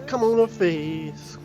Come on the face.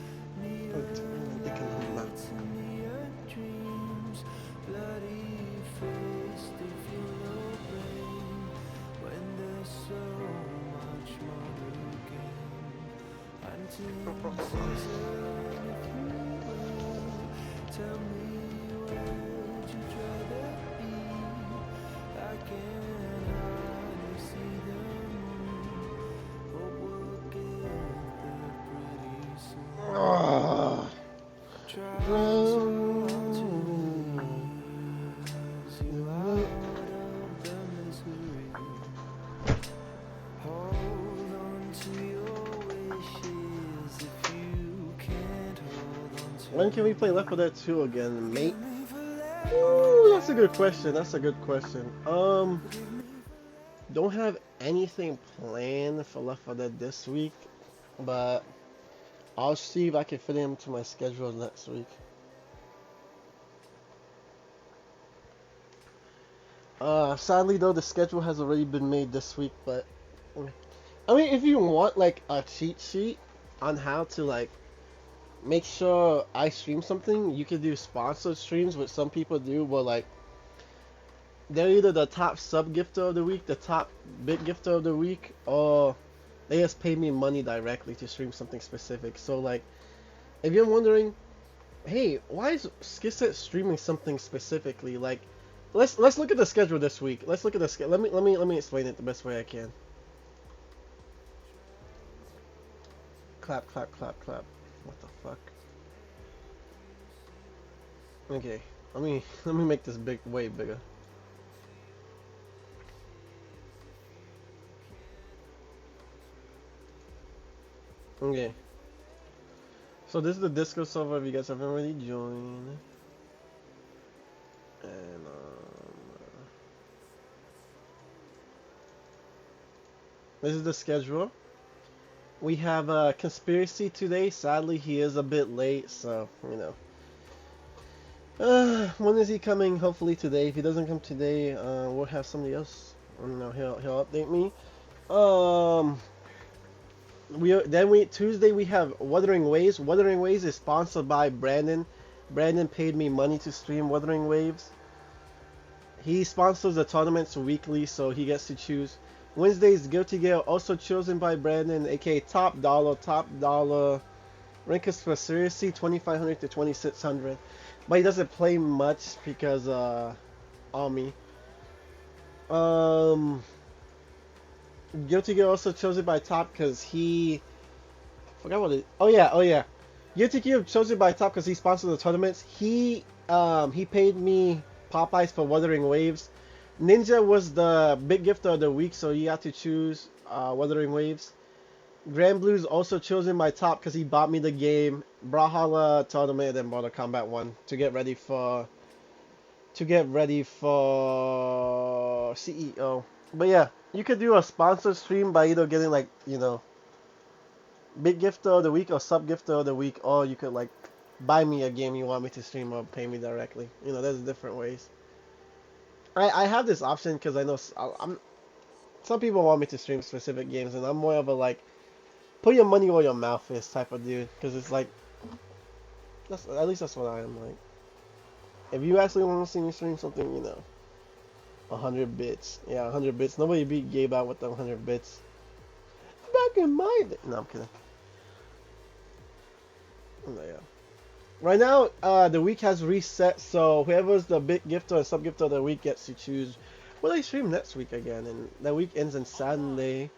When can we play Left 4 Dead 2 again, mate? Ooh, that's a good question. That's a good question. Don't have anything planned for Left 4 Dead this week, but I'll see if I can fit him to my schedule next week. Sadly though, the schedule has already been made this week, but I mean, if you want like a cheat sheet on how to like make sure I stream something, you can do sponsored streams, which some people do, but like they're either the top sub gifter of the week, the top big gifter of the week, or they just pay me money directly to stream something specific. So like, if you're wondering, hey, why is Skitset streaming something specifically? Like, let's look at the schedule this week. Let's look at the schedule. Let me explain it the best way I can. Clap, clap, clap, clap. What the fuck? Okay, let me make this way bigger. Okay. So this is the Discord server if you guys haven't already joined. And this is the schedule. We have Conspiracy today. Sadly, he is a bit late, so you know. When is he coming? Hopefully today. If he doesn't come today, we'll have somebody else. You know, he'll update me. Tuesday we have Wuthering Waves. Wuthering Waves is sponsored by Brandon. Brandon paid me money to stream Wuthering Waves. He sponsors the tournaments weekly, so he gets to choose. Wednesday's Guilty Gear, also chosen by Brandon, aka Top Dollar. Rank is for Conspiracy 2500 to 2600, but he doesn't play much because Army. Guilty Gear also chosen by Top because he forgot what it. Oh yeah. Guilty Gear chosen by Top because he sponsored the tournaments. He paid me Popeyes for Wuthering Waves. Ninja was the big gifter of the week, so you have to choose Wuthering Waves. Grand Blue's also chosen by Top because he bought me the game, Brawlhalla tournament, and Mortal Kombat 1 to get ready for CEO. But yeah, you could do a sponsored stream by either getting like, you know, big gifter of the week or sub gifter of the week, or you could like buy me a game you want me to stream or pay me directly. You know, there's different ways. I have this option because I know some people want me to stream specific games, and I'm more of a like put your money where your mouth is type of dude, because it's like at least that's what I am like. If you actually want to see me stream something, you know, 100 bits. Yeah, 100 bits. Nobody beat Gabe out with the 100 bits. Back in my day. No, I'm kidding. Oh, yeah. Right now, the week has reset, so whoever's the big gifter and sub gifter of the week gets to choose what I stream next week again, and that week ends on Sunday.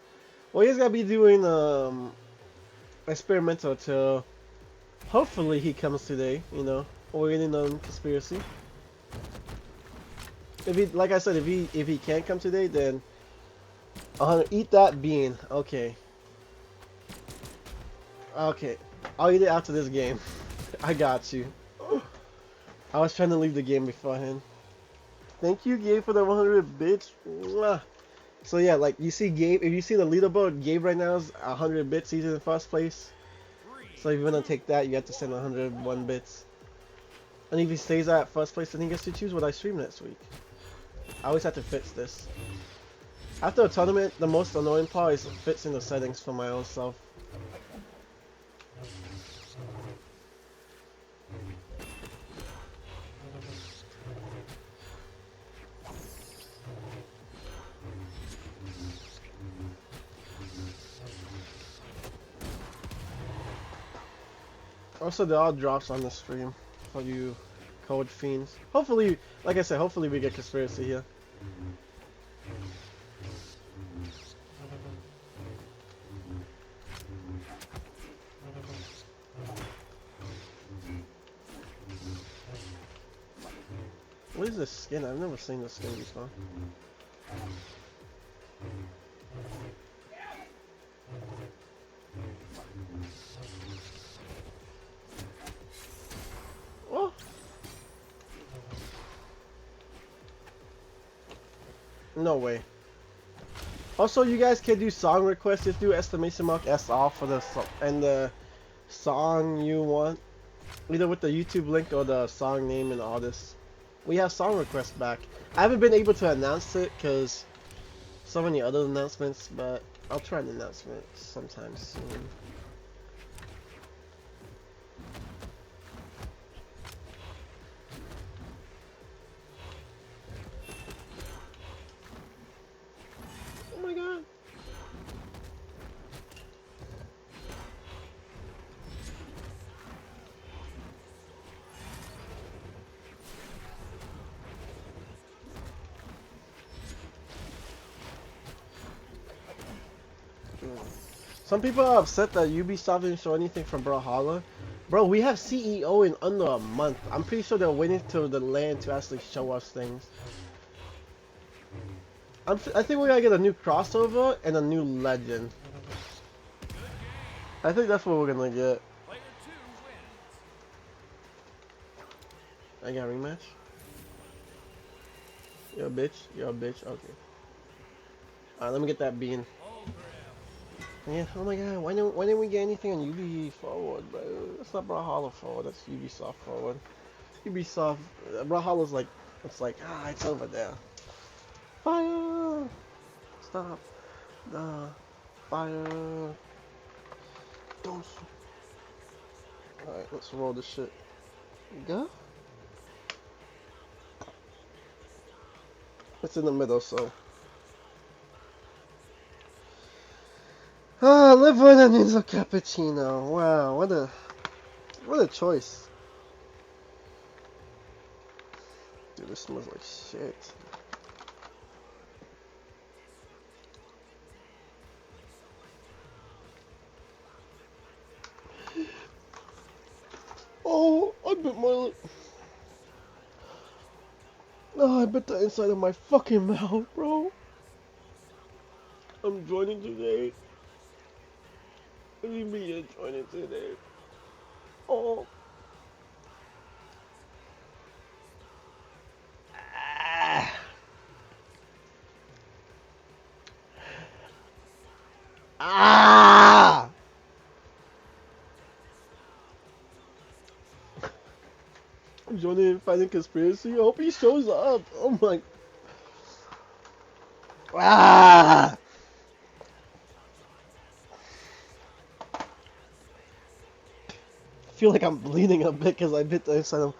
Well, he's gonna be doing experimental till hopefully he comes today. You know, we're waiting on Conspiracy. If he, like I said, if he can't come today, then eat that bean. Okay. Okay, I'll eat it after this game. I got you. I was trying to leave the game beforehand. Thank you, Gabe, for the 100 bits. Mwah. So yeah, like you see Gabe, if you see the leaderboard, Gabe right now is 100 bits. He's in first place. So if you want to take that, you have to send 101 bits. And if he stays at first place, then he gets to choose what I stream next week. I always have to fix this. After a tournament, the most annoying part is it fits in the settings for my own self. Also, there are drops on the stream for you code fiends. Hopefully, like I said, hopefully we get conspiracy here. What is this skin? I've never seen this skin before. Oh! No way. Also, you guys can do song requests. Just do !SR for the and the song you want, either with the YouTube link or the song name and artist. We have song requests back. I haven't been able to announce it because so many other announcements, but I'll try an announcement sometime soon. Oh my god. Some people are upset that Ubisoft didn't show anything from Brawlhalla. Bro, we have CEO in under a month. I'm pretty sure they're waiting till the land to actually show us things. I think we're gonna get a new crossover and a new legend. I think that's what we're gonna get. I got a rematch. You're a bitch. You're a bitch. Okay. Alright, let me get that bean. Yeah. Oh my god. Why didn't we get anything on Ubi forward, bro? That's not Brawlhalla forward. That's Ubisoft forward. Ubisoft. Brawlhalla's like, it's like, it's over there. Fire! Stop. Fire. Don't. Alright, let's roll this shit. Go. It's in the middle, so. Live with onions or cappuccino. Wow, what a choice. Dude, this smells like shit. Oh, I bit my lip. Oh, I bit the inside of my fucking mouth, bro. I'm joining today. What do you mean you're joining today? Oh. Ah! I'm joining in fighting conspiracy. I hope he shows up. Oh my. Ah! I feel like I'm bleeding a bit because I bit the inside of.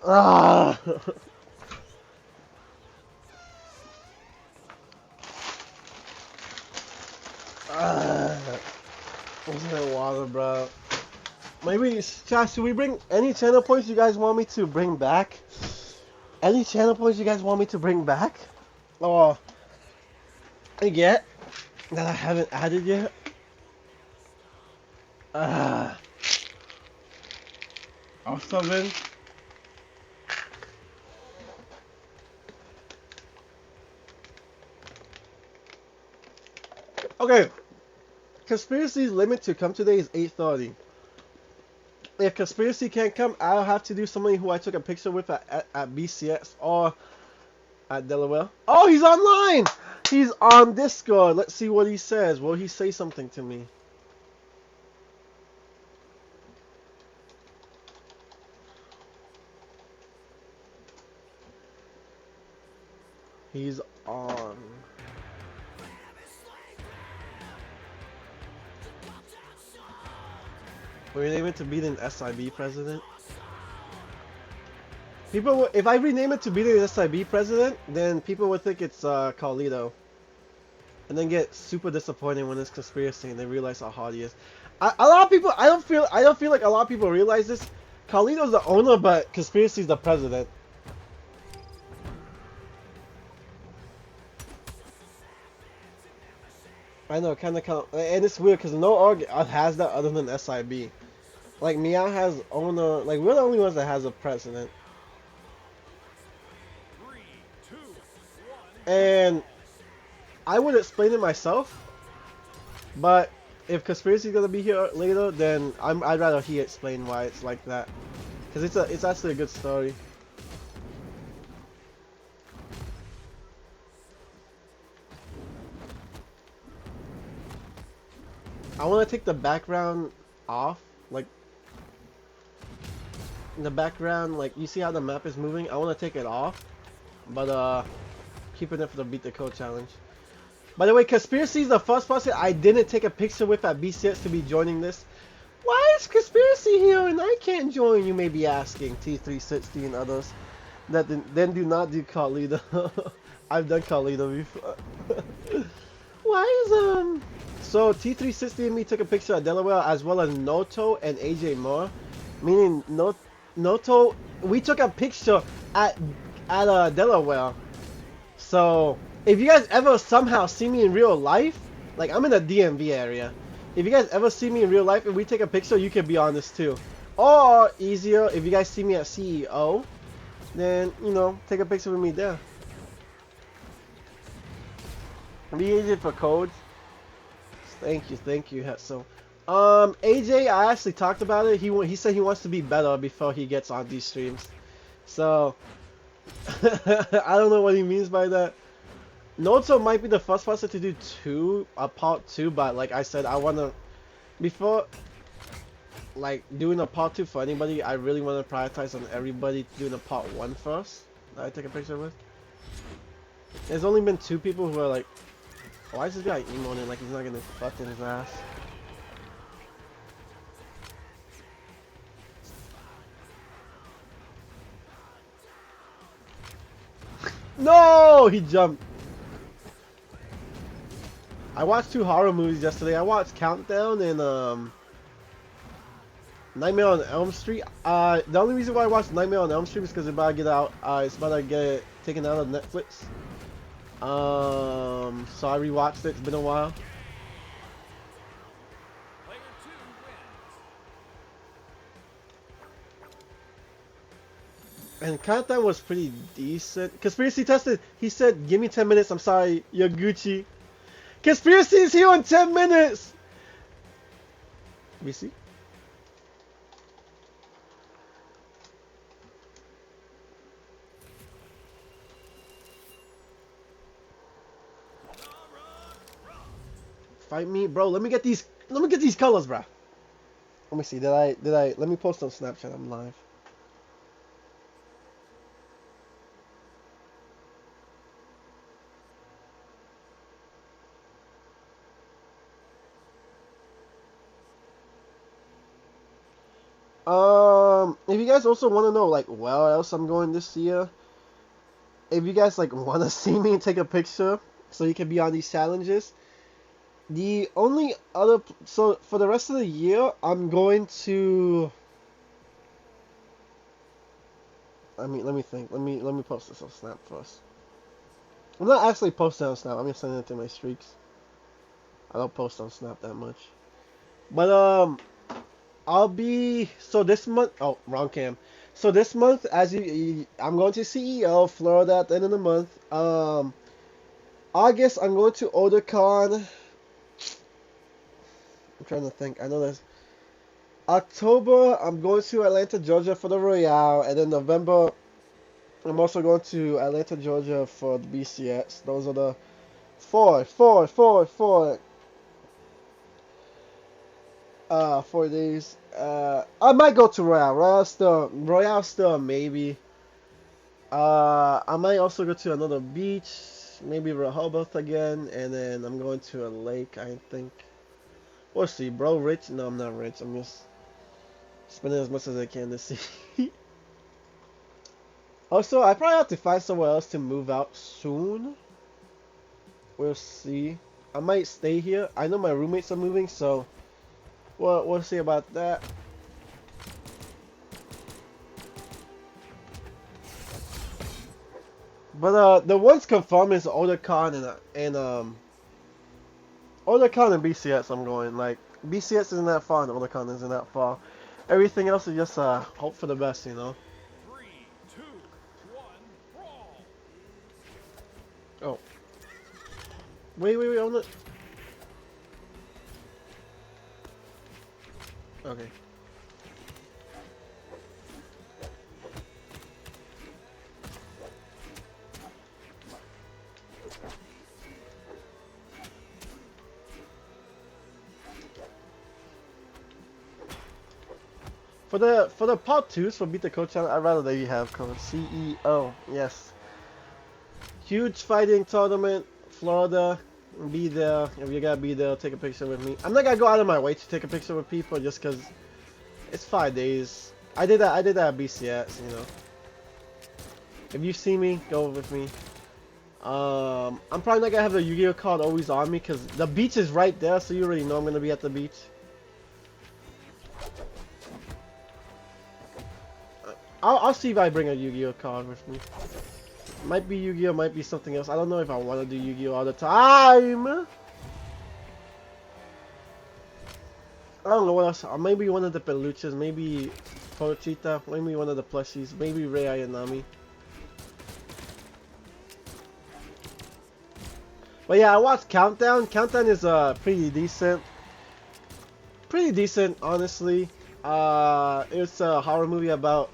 Ah! What's that water, bro? Maybe, Josh, should we bring any channel points you guys want me to bring back? Any channel points you guys want me to bring back? Or get that I haven't added yet? Or something? Okay. Conspiracy's limit to come today is 8:30. If Conspiracy can't come, I'll have to do somebody who I took a picture with at BCS or at Delaware. Oh, he's online! He's on Discord. Let's see what he says. Will he say something to me? He's on. Rename it to be an SIB president. People, if I rename it to be the SIB president, then people would think it's Carlito, and then get super disappointed when it's conspiracy and they realize how hard he is. A lot of people, I don't feel like a lot of people realize this. Carlito's the owner, but conspiracy's the president. I know, kind of, and it's weird because no org has that other than SIB. Like Meow has owner, like we're the only ones that has a president. And I would explain it myself, but if conspiracy's gonna be here later, then I'd rather he explain why it's like that, because it's actually a good story. I want to take the background off, like the background, like you see how the map is moving. I want to take it off, but keeping it for the beat the code challenge. By the way, Conspiracy is the first person I didn't take a picture with at BCS to be joining this. Why is Conspiracy here and I can't join? You may be asking, T360 and others. That then do not do Carlito. I've done Carlito before. Why is So T360 and me took a picture at Delaware as well as Noto and AJ Moore. Meaning Noto, we took a picture at Delaware. So if you guys ever somehow see me in real life, like I'm in the DMV area. If you guys ever see me in real life and we take a picture, you can be on this too. Or easier, if you guys see me at CEO, then you know, take a picture with me there. Be easy for codes. Thank you. So, AJ, I actually talked about it. He said he wants to be better before he gets on these streams. So, I don't know what he means by that. Noto might be the first person to do part two, but like I said, I wanna before like doing a part two for anybody, I really want to prioritize on everybody doing a part one first that I take a picture with. There's only been 2 people who are like, why is this guy emoting like he's not gonna fuck in his ass? No, he jumped. I watched 2 horror movies yesterday. I watched Countdown and Nightmare on Elm Street. The only reason why I watched Nightmare on Elm Street is because it's about to get out. It's about to get taken out of Netflix. So I rewatched it. It's been a while. And Countdown was pretty decent. Conspiracy tested. He said, "Give me 10 minutes. I'm sorry, you're Gucci." Conspiracy's here in 10 minutes. BC. Fight me, bro. Let me get these colors, bro. Let me see. Did I let me post on Snapchat. I'm live. If you guys also want to know like where else I'm going this year, if you guys like want to see me take a picture so you can be on these challenges, the only other so for the rest of the year I'm going to. I mean, let me think. Let me post this on Snap first. I'm not actually posting on Snap. I'm just sending it to my streaks. I don't post on Snap that much. But I'll be so this month. Oh, wrong cam. So this month, I'm going to CEO Florida at the end of the month. August, I'm going to Otakon. I'm trying to think. I know there's October. I'm going to Atlanta, Georgia for the Royale, and then November, I'm also going to Atlanta, Georgia for the BCS. Those are the four. 4 days. I might go to Royale. Royale still maybe. I might also go to another beach, maybe Rehoboth again, and then I'm going to a lake, I think. We'll see, bro. Rich? No, I'm not rich. I'm just Spending as much as I can to see. Also, I probably have to find somewhere else to move out soon. We'll see. I might stay here. I know my roommates are moving, so we'll see about that. But the ones confirmed is Otakon and Otakon and BCS. I'm going like BCS isn't that far and Otakon isn't that far. Everything else is just hope for the best, you know. 3, 2, 1, brawl. Oh. Wait, on it. Okay. For the part 2s for Beat the Code channel, I'd rather that you have code CEO. Yes. Huge fighting tournament, Florida. Be there. If you gotta be there, take a picture with me. I'm not gonna go out of my way to take a picture with people just cause it's 5 days. I did that at BCS, you know. If you see me, go with me. I'm probably not gonna have the Yu-Gi-Oh card always on me because the beach is right there, so you already know I'm gonna be at the beach. I'll see if I bring a Yu-Gi-Oh card with me. Might be Yu-Gi-Oh, might be something else. I don't know if I want to do Yu-Gi-Oh all the time. I don't know what else. Or maybe one of the peluches, maybe Pochita, maybe one of the plushies, maybe Rei Ayanami. But yeah, I watched Countdown. Countdown is pretty decent. Pretty decent, honestly. It's a horror movie about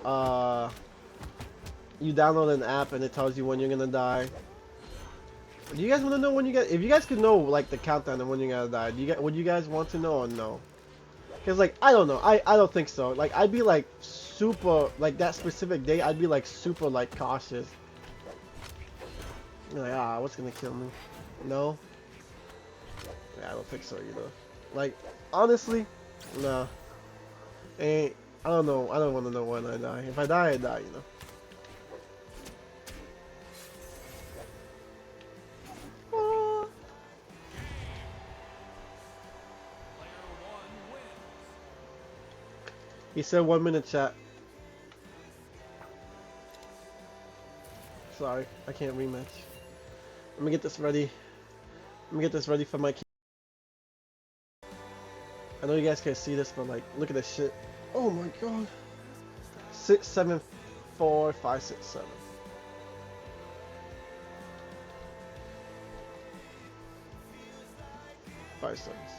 you download an app and it tells you when you're gonna die. Do you guys want to know when you get? If you guys could know like the countdown and when you're gonna die, would you guys want to know or no? Cause like I don't know, I don't think so. Like I'd be like super like that specific day. I'd be like super like cautious. You're like what's gonna kill me? No. Yeah, I don't think so either. Like honestly, nah. I don't know. I don't want to know when I die. If I die, I die, you know. He said 1 minute chat. Sorry, I can't rematch. Let me get this ready. Let me get this ready for my key. I know you guys can't see this, but like, look at this shit. Oh my god. 6, 7, 4, 5, 6, 7. Five seconds.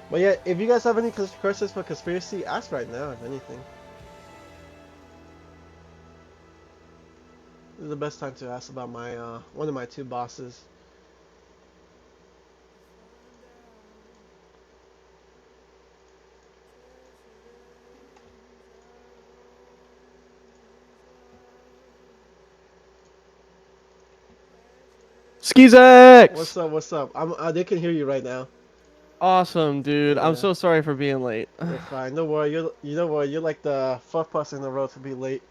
But yeah, if you guys have any questions for conspiracy, ask right now, if anything. This is the best time to ask about my one of my 2 bosses. Skeezex! What's up? What's up? They can hear you right now. Awesome, dude. Yeah. I'm so sorry for being late. You're fine. Don't worry. You don't worry. You're like the 4th person in a row to be late.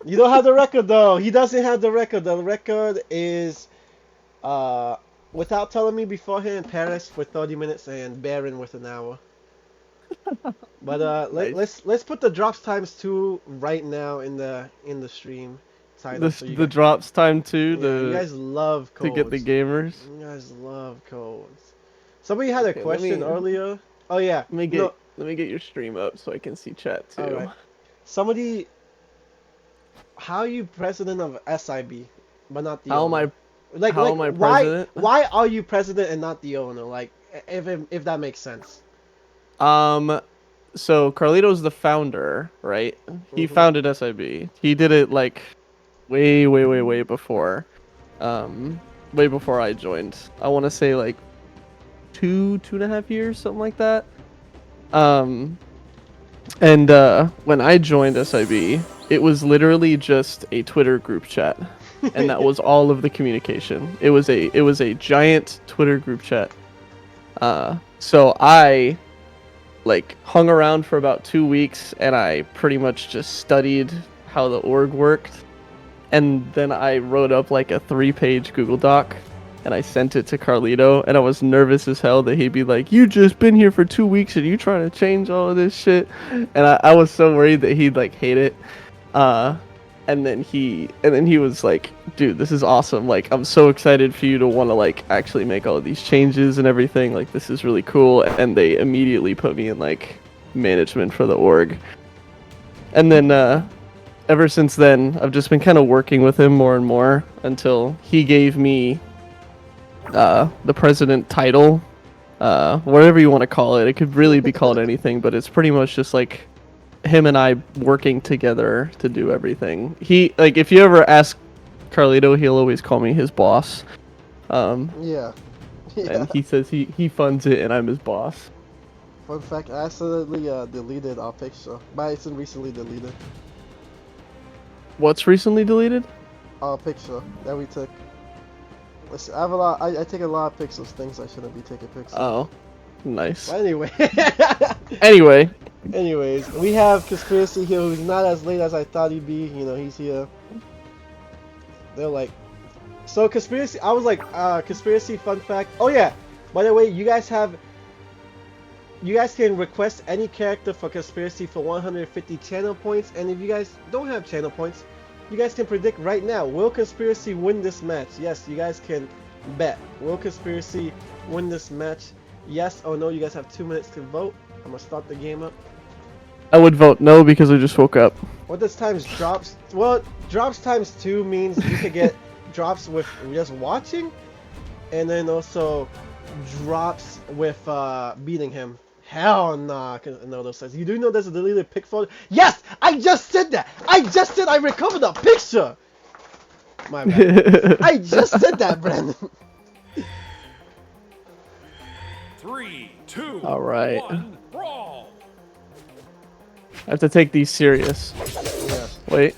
You don't have the record though. He doesn't have the record. The record is without telling me beforehand, Paris for 30 minutes and Baron with an hour. But Nice. let's put the drops times 2 right now in the stream title. So you The guys, drops time too yeah, you guys love to get the codes. gamers. You guys love codes. Somebody had a Okay, question earlier. Oh yeah. No. let me get your stream up so I can see chat too. All right. Somebody, how are you president of SIB, but not the How am owner? I Like, how like am I why president? why are you president and not the owner? Like, if that makes sense. So Carlito's the founder, right? He Mhm. founded SIB. He did it like way before. Way before I joined. I want to say like 2.5 years, something like that. And when I joined SIB, it was literally just a Twitter group chat. and that was all of the communication. It was a giant Twitter group chat. So I like hung around for about 2 weeks, and I pretty much just studied how the org worked, and then I wrote up like a 3-page Google Doc, and I sent it to Carlito, and I was nervous as hell that he'd be like, "You just been here for 2 weeks and you trying to change all of this shit," and I was so worried that he'd like hate it. And then he was like, "Dude, this is awesome. Like, I'm so excited for you to want to like actually make all of these changes and everything. Like, this is really cool." And they immediately put me in like management for the org. And then ever since then, I've just been kind of working with him more and more until he gave me the president title, whatever you want to call it. It could really be called anything, but it's pretty much just like him and I working together to do everything. He, like, if you ever ask Carlito, he'll always call me his boss. Yeah. And he says he funds it and I'm his boss. Fun fact, I accidentally deleted our picture. But it's recently deleted. What's recently deleted? Our picture that we took. Listen, I have a lot. I take a lot of pics of things I shouldn't be taking pics of. Oh, nice. But anyway. Anyways, we have Conspiracy here, who's not as late as I thought he'd be. You know, he's here. They're like, so Conspiracy. I was like, Conspiracy fun fact. Oh yeah, by the way, you guys can request any character for Conspiracy for 150 channel points, and if you guys don't have channel points, you guys can predict right now, will Conspiracy win this match? Yes, you guys can bet. Will Conspiracy win this match? Yes or no? You guys have 2 minutes to vote. I'm gonna start the game up. I would vote no because I just woke up. What does times drops? Well, drops times 2 means you could get drops with just watching, and then also drops with beating him. Hell nah. No, those says. You do know there's a deleted pic photo? Yes! I just said that! I just said I recovered the picture! My bad. I just said that, Brandon. 3, 2, All right. 1, brawl. I have to take these serious. Yeah. Wait.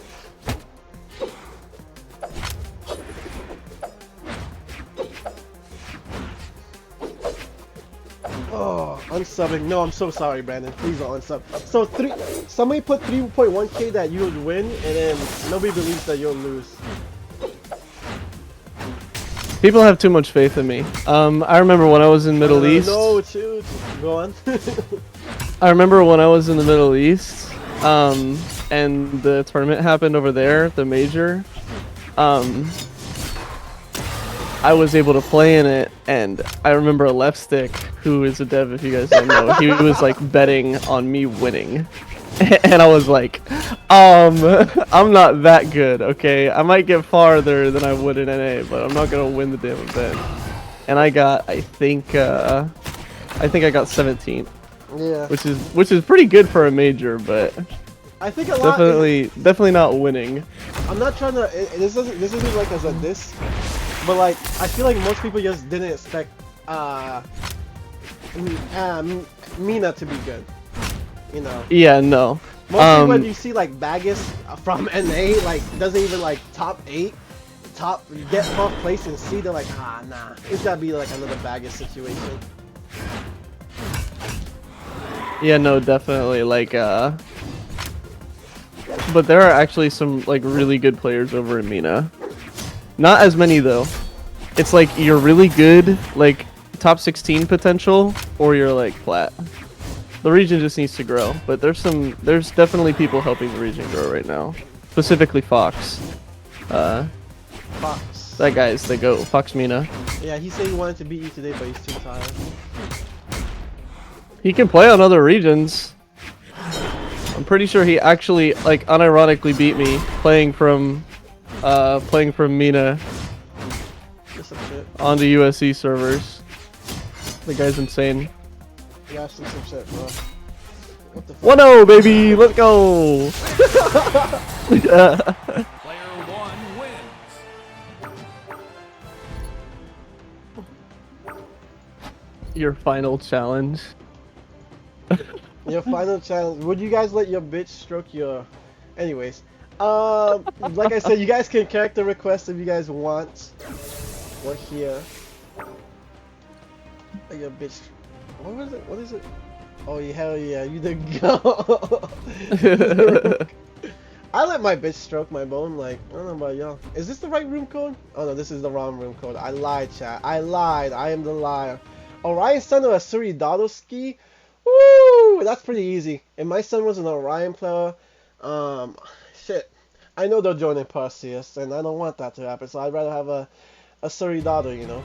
Oh, unsubbing. No, I'm so sorry, Brandon. Please don't unsub. So somebody put 3.1k that you would win, and then nobody believes that you'll lose. People have too much faith in me. I remember when I was in Middle East. No, shoot. Go on. I remember when I was in the Middle East, and the tournament happened over there, the major. I was able to play in it, and I remember Left Stick, who is a dev, if you guys don't know, he was like betting on me winning. And I was like, I'm not that good, okay? I might get farther than I would in NA, but I'm not gonna win the damn event. And I got, I think I got 17th. Yeah. Which is pretty good for a major, but I think a lot. Definitely not winning. I'm not trying to. This isn't like as a diss, but like I feel like most people just didn't expect Mina to be good. You know. Yeah, no. Mostly when you see like Bagus from NA, like doesn't even like top 8, get 12th place and C, they're like, nah, it's gotta be like another Bagus situation. Yeah, no, definitely. Like, but there are actually some like really good players over in Mina. Not as many though. It's like you're really good, like top 16 potential, or you're like flat. The region just needs to grow, but there's definitely people helping the region grow right now. Specifically Fox. Fox. That guy's the GOAT, Fox Mina. Yeah, he said he wanted to beat you today, but he's too tired. He can play on other regions. I'm pretty sure he actually, like, unironically beat me playing from Mina Just some shit. onto USC servers. The guy's insane. Yeah, some shit, bro. What the fuck? 1-0, baby! Let's go! Player 1 wins. Your final challenge. Your final challenge. Would you guys let your bitch stroke your... Anyways. Like I said, you guys can character request if you guys want. We're here. Are you a bitch? What was it? What is it? Oh, yeah, hell yeah, you the go. I let my bitch stroke my bone, like, I don't know about y'all. Is this the right room code? Oh no, this is the wrong room code. I lied, chat. I lied. I am the liar. Orion son of Asuri Dadoski? Woo! That's pretty easy. If my son was an Orion player, shit. I know they'll join in Perseus, and I don't want that to happen, so I'd rather have a Asuri Dado, you know?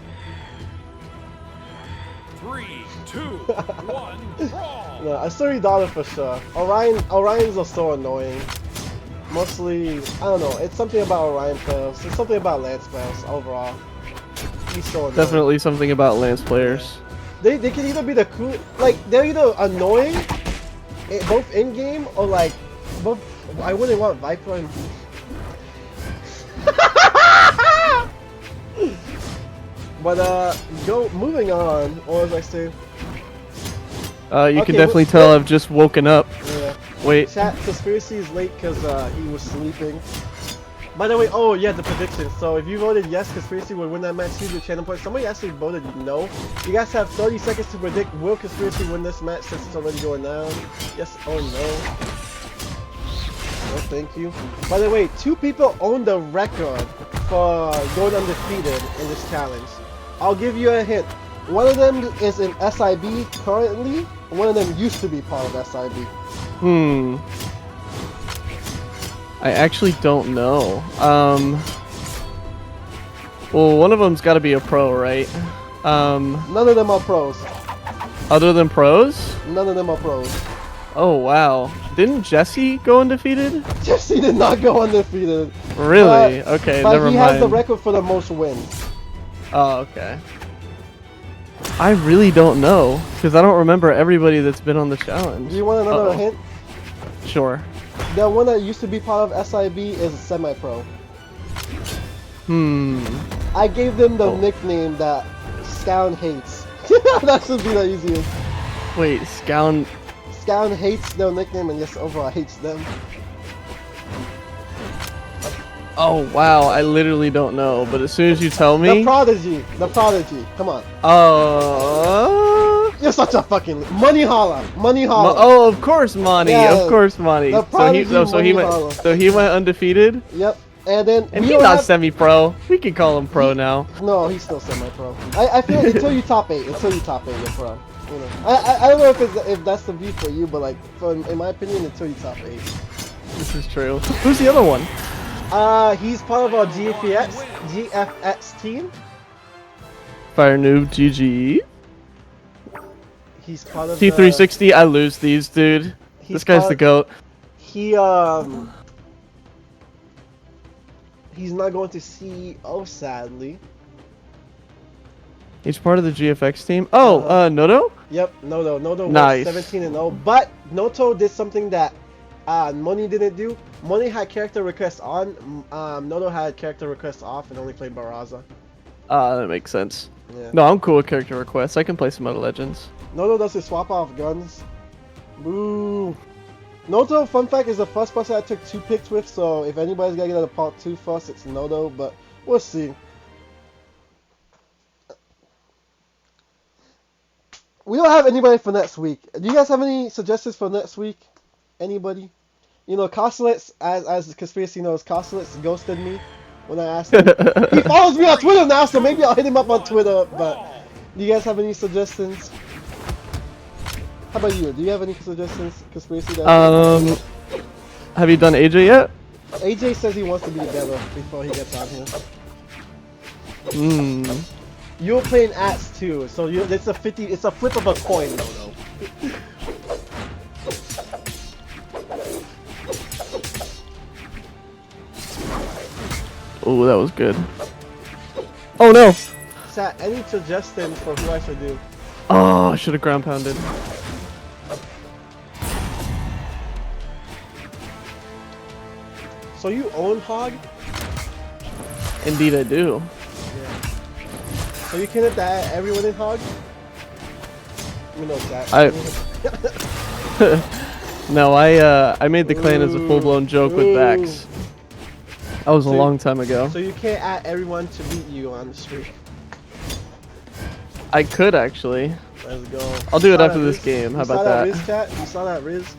3, 2, 1, brawl! No, Asuri Dado for sure. Orions are so annoying. Mostly, I don't know, it's something about Orion players. It's something about Lance players overall. He's so annoying. Definitely something about Lance players. They can either be the cool, like, they're either annoying, both in-game, or like, both, I wouldn't want Viper and... But, moving on, what was I saying? You Okay, can definitely tell I've just woken up. Yeah. Wait. Chat, Conspiracy is late because he was sleeping. By the way, oh yeah, the prediction. So if you voted yes, Conspiracy would win that match, use your channel point. Somebody actually voted no. You guys have 30 seconds to predict, will Conspiracy win this match since it's already going down? Yes or no? No, thank you. By the way, 2 people own the record for going undefeated in this challenge. I'll give you a hint. One of them is in SIB currently, and one of them used to be part of SIB. I actually don't know. Well, one of them's got to be a pro, right? None of them are pros. Other than pros? None of them are pros. Oh wow! Didn't Jesse go undefeated? Jesse did not go undefeated. Really? Okay, but never he mind. has the record for the most wins. Oh, okay. I really don't know because I don't remember everybody that's been on the challenge. Do you want another hint? Sure. The one that used to be part of SIB is semi-pro. I gave them the nickname that Scown hates. That should be the easiest. Wait, Scown. Scown hates their nickname and yes, overall hates them. Oh wow, I literally don't know. But as soon as you tell The me. Prodigy. The Prodigy. Come on. You're such a fucking Money Holla. Money Holla. Oh, of course, Monty. Yeah, Of course, Monty. the Prodigy Money went. Holla. So he went undefeated. Yep. And then And we he's don't not have- semi-pro. We can call him pro now. No, he's still semi-pro. I feel like until you top 8, you're pro. You know, I don't know if that's the view for you, but like, in my opinion, until you top 8. This is true. Who's the other one? He's part of our GFX team. Fire Noob GG. He's part of T360. I lose these, dude. This guy's the goat. He's not going to CEO, sadly. He's part of the GFX team. Oh, Noto? Yep, Noto. Noto Nice. was 17-0, but Noto did something that Money didn't do. Money had character requests on. Noto had character requests off and only played Barraza. That makes sense. Yeah. No, I'm cool with character requests. I can play some other legends. Noto does his swap off guns. Boo. Noto, fun fact, is the first person I took 2 picks with, so if anybody's gonna get a part 2 first, it's Noto, but we'll see. We don't have anybody for next week. Do you guys have any suggestions for next week? Anybody? You know, Costelets, as Conspiracy knows, Costelets ghosted me when I asked him. He follows me on Twitter now, so maybe I'll hit him up on Twitter, but do you guys have any suggestions? How about you? Do you have any suggestions, Conspiracy? Have you done AJ yet? AJ says he wants to be together before he gets on here. You're playing Ats too, so it's a flip of a coin, though. Oh, that was good. Oh no! Sat, any suggestions for who I should do? Oh, I should have ground pounded. So you own Hog? Indeed, I do. Yeah. So you can hit that everyone in Hog? We know that. No, I made the clan as a full-blown joke with Vax. That was a So- long time ago. So you can't add everyone to beat you on the stream. I could actually. Let's go. I'll do it Saw after that this Riz? game. How You saw about that that? Riz chat? You saw that Riz?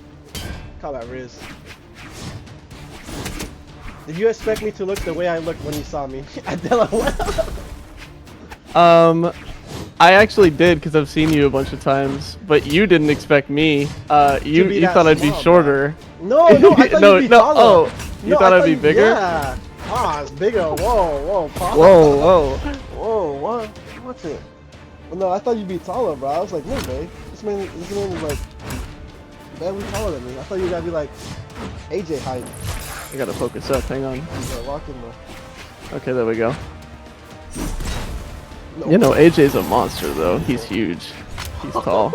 Call that Riz. Did you expect me to look the way I looked when you saw me at Delaware? I actually did because I've seen you a bunch of times, but you didn't expect me. You be you that thought I'd be small, shorter. No, I thought no, you'd be no. taller. Oh, you No, thought I I'd be you- bigger? Yeah. Ah, it's bigger. Whoa, Papa. Whoa, whoa. Whoa, what? What's it? Well, no, I thought you'd be taller, bro. I was like, no, babe. This man is like barely taller than me. I thought you gotta be like AJ height. I gotta focus up. Hang on. Bro, walking, bro. Okay, there we go. No. You know, AJ's a monster though. He's huge. He's tall.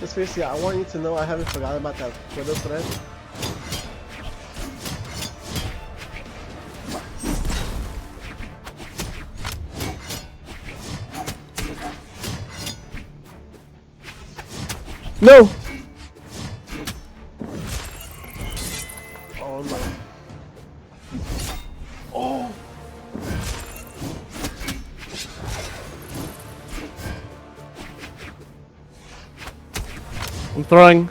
Seriously, I want you to know I haven't forgotten about that Twitter thread. No. Oh my. Oh. I'm throwing.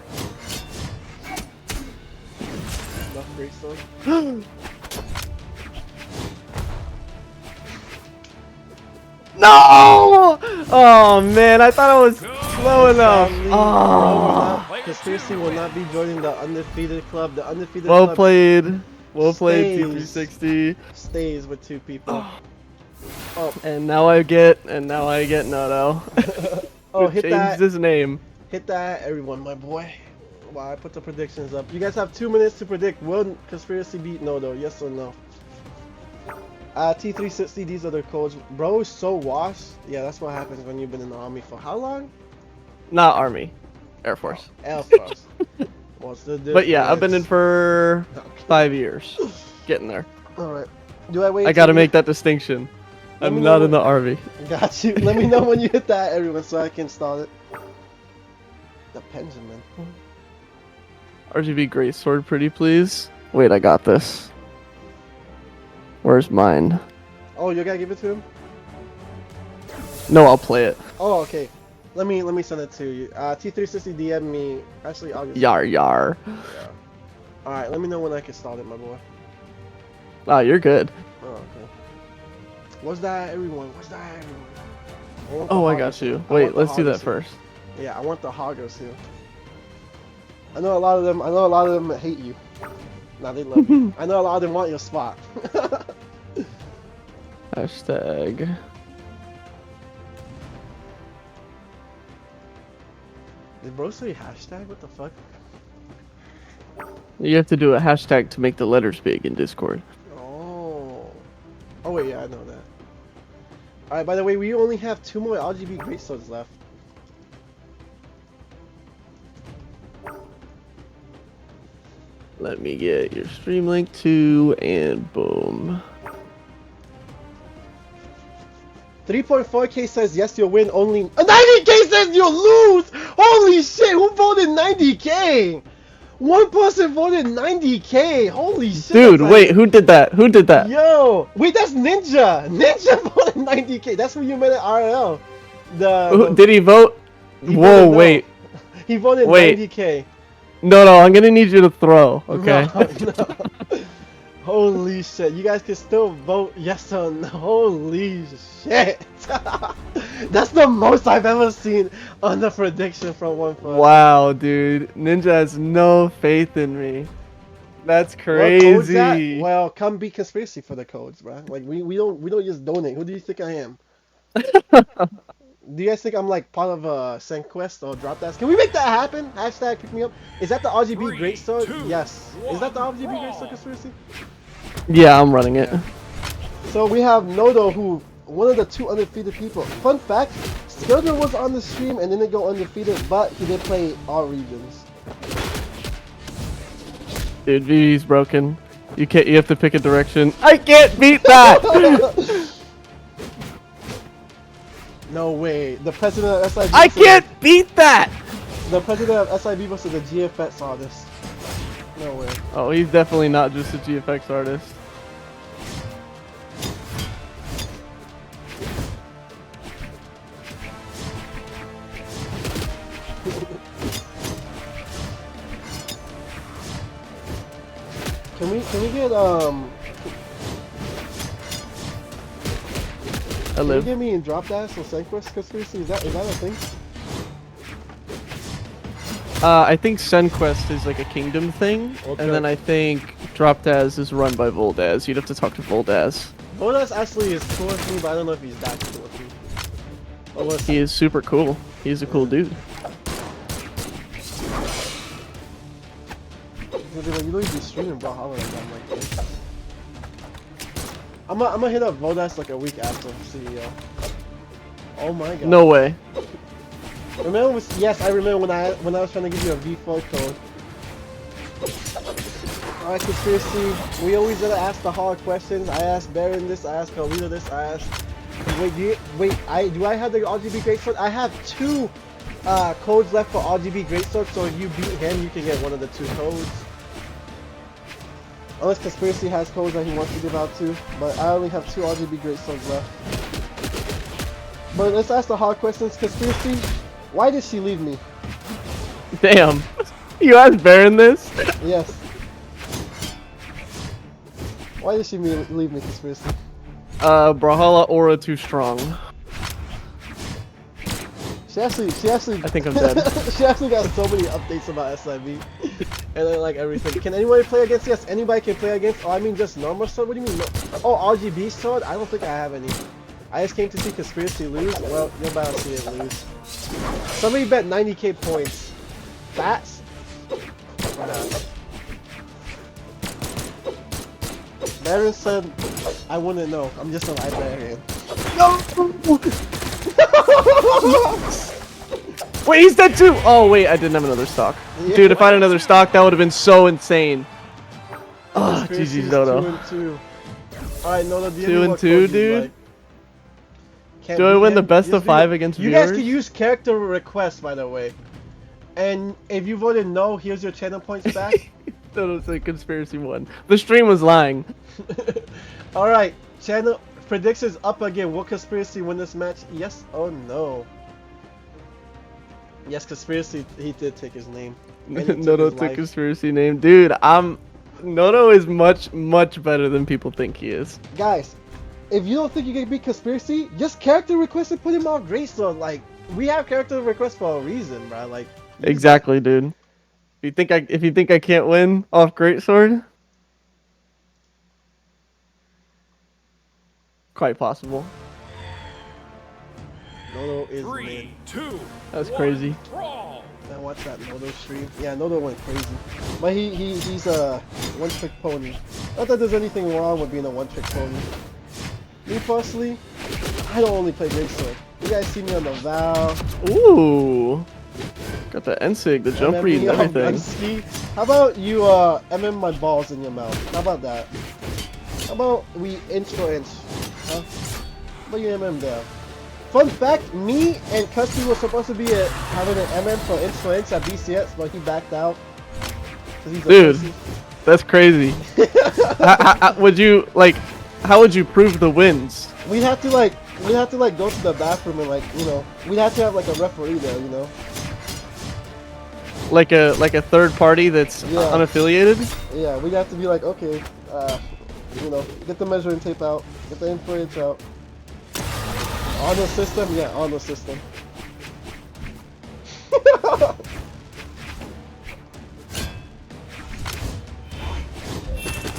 Enough great stuff. No! Oh man, I thought I was slow enough. Sadly, Oh. Conspiracy will not be joining the undefeated club. The undefeated Well club played. Well played, Stays. T360. stays with 2 people. Oh, And now I get Noto. oh, Who hit changed that. his name. Hit that, everyone, my boy. Wow, I put the predictions up. You guys have 2 minutes to predict. Will Conspiracy beat Nodo? Yes or no? T360, these are the codes. Bro is so washed. Yeah, that's what happens when you've been in the army for how long? Not Army. Air Force. Air Force. What's the difference? But yeah, I've been in for 5 years. Getting there. Alright. Do I wait? I gotta till you- make that distinction. Let me I'm know not in when- the Army. Got you. Let me know when you hit that, everyone, so I can start it. The Benjamin. RGB Great Sword, pretty please. Wait, I got this. Where's mine? Oh, you gotta give it to him? No, I'll play it. Oh, okay. Let me send it to you. T360 DM me. Actually, I'll just. Yar yar. Alright, let me know when I can start it, my boy. Ah, you're good. Oh, okay. What's that, everyone? What's that, everyone? want the Oh, I hoggers got you. here. I Wait, want the let's do that hoggers here. first. Yeah, I want the hoggers here. I know a lot of them hate you. Nah, they love you. I know a lot of them want your spot. Hashtag. Did bro say hashtag? What the fuck? You have to do a hashtag to make the letters big in Discord. Oh. Oh wait, yeah, I know that. Alright, by the way, we only have 2 more RGB greatswords left. Let me get your stream link too, and boom. 3.4k says yes, you'll win. Only 90k says you'll lose. Holy shit! Who voted 90k? One person voted 90k. Holy shit! Dude, that's wait, like- who did that? Who did that? Yo, wait, that's Ninja. Ninja voted 90k. That's who you met at RL. Who, did he vote? He Whoa, voted no. wait. He voted Wait. 90k. No, I'm gonna need you to throw, okay? No. Holy shit! You guys can still vote yes or no. Holy shit! That's the most I've ever seen on the prediction from one person. Wow, dude. Ninja has no faith in me. That's What code's that? crazy. Well, come be conspiracy for the codes, bro. Like we don't just donate. Who do you think I am? Do you guys think I'm like part of a Senquest or Drop That? Can we make that happen? Hashtag pick me up. Is that the RGB 3, Greatsword? 2, Yes. Is that the 1, RGB brawl. Greatsword conspiracy? Yeah, I'm running it. So we have Nodo, who one of the 2 undefeated people. Fun fact: Skilder was on the stream and didn't go undefeated, but he did play all regions. Dude, VV's broken. You have to pick a direction. I can't beat that! No way. The president of SIB. I versus- can't beat that! The president of SIB versus the GFX saw this. No way. Oh, he's definitely not just a GFX artist. Can we get I Can you live. get me in Drop Dash or Senquest Conspiracy? Is that a thing? I think Senquest is like a kingdom thing, Okay. and then I think Dropdaz is run by Voldaz. You'd have to talk to Voldaz. Bonus actually is cool with me, but I don't know if he's that cool with me. Unless He is super cool. He's a cool dude. you don't even be streaming Brawlhalla like that, like this. I'm gonna hit up Vodas like a week after CEO. Oh my god. No way. Remember? Yes, I remember when I was trying to give you a V4 code. Alright, Conspiracy. We always gotta ask the hard questions. I asked Baron this. I asked Carlito this. I asked. Wait. Do I have the RGB Greatsword? I have 2 codes left for RGB Greatsword. So if you beat him, you can get one of the 2 codes. Unless Conspiracy has codes that he wants to give out too, but I only have 2 RGB Greatswords left. But let's ask the hard questions. Conspiracy, why did she leave me? Damn. You asked Baron this? Yes. Why did she leave me, Conspiracy? Brawlhalla aura too strong. She actually. I think I'm dead. She actually got so many updates about SIB. And then like everything. Can anybody play against? Yes, anybody can play against. Oh, I mean just normal sword? What do you mean? No? Oh, RGB sword? I don't think I have any. I just came to see Conspiracy lose. Well, you're about to see it lose. Somebody bet 90k points. That's... Baron said, I wouldn't know. I'm just a librarian. No! Wait, he's dead too! Oh, wait, I didn't have another stock. Yeah. Dude, if I had another stock, that would have been so insane. Oh, Conspiracy's GG's Noto. 2-2. Alright, Noto, do you 2 have any and more 2, codes you'd dude? like? Can't Do I beat win the him? best Just of do- 5 against You viewers? guys can use character requests, by the way. And if you voted no, here's your channel points back. Noto's a conspiracy one. The stream was lying. Alright, channel predictions up again. Will Conspiracy win this match? Yes or no? Yes, Conspiracy, he did take his name. And he took Noto his took life. conspiracy name. Dude, Noto is much better than people think he is. Guys, if you don't think you can beat Conspiracy, just character request and put him on Greystone. Like, we have character requests for a reason, bro. Like, Exactly, dude. If you think I can't win off Greatsword, quite possible. Noto is 3, mid. 2, That's 1, crazy. brawl. I watched that Noto stream. Yeah, Noto went crazy. But he's a one-trick pony. Not that there's anything wrong with being a one-trick pony. Me personally, I don't only play Greatsword. You guys see me on the Val. Ooh. Got the NSIG, the jump read, and MME on everything. Gunski. How about you MM my balls in your mouth? How about that? How about we inch for inch? Huh? How about you MM there? Fun fact, me and Custy were supposed to be having an MM for inch at BCS, but he backed out. 'Cause he's a Dude. pussy. That's crazy. How would you how would you prove the wins? We'd have to go to the bathroom and we'd have to have like a referee there, you know? Like a third party that's Yeah. unaffiliated? Yeah, we'd have to be like, okay, get the measuring tape out, get the inch for inch out. On the system? Yeah, on the system.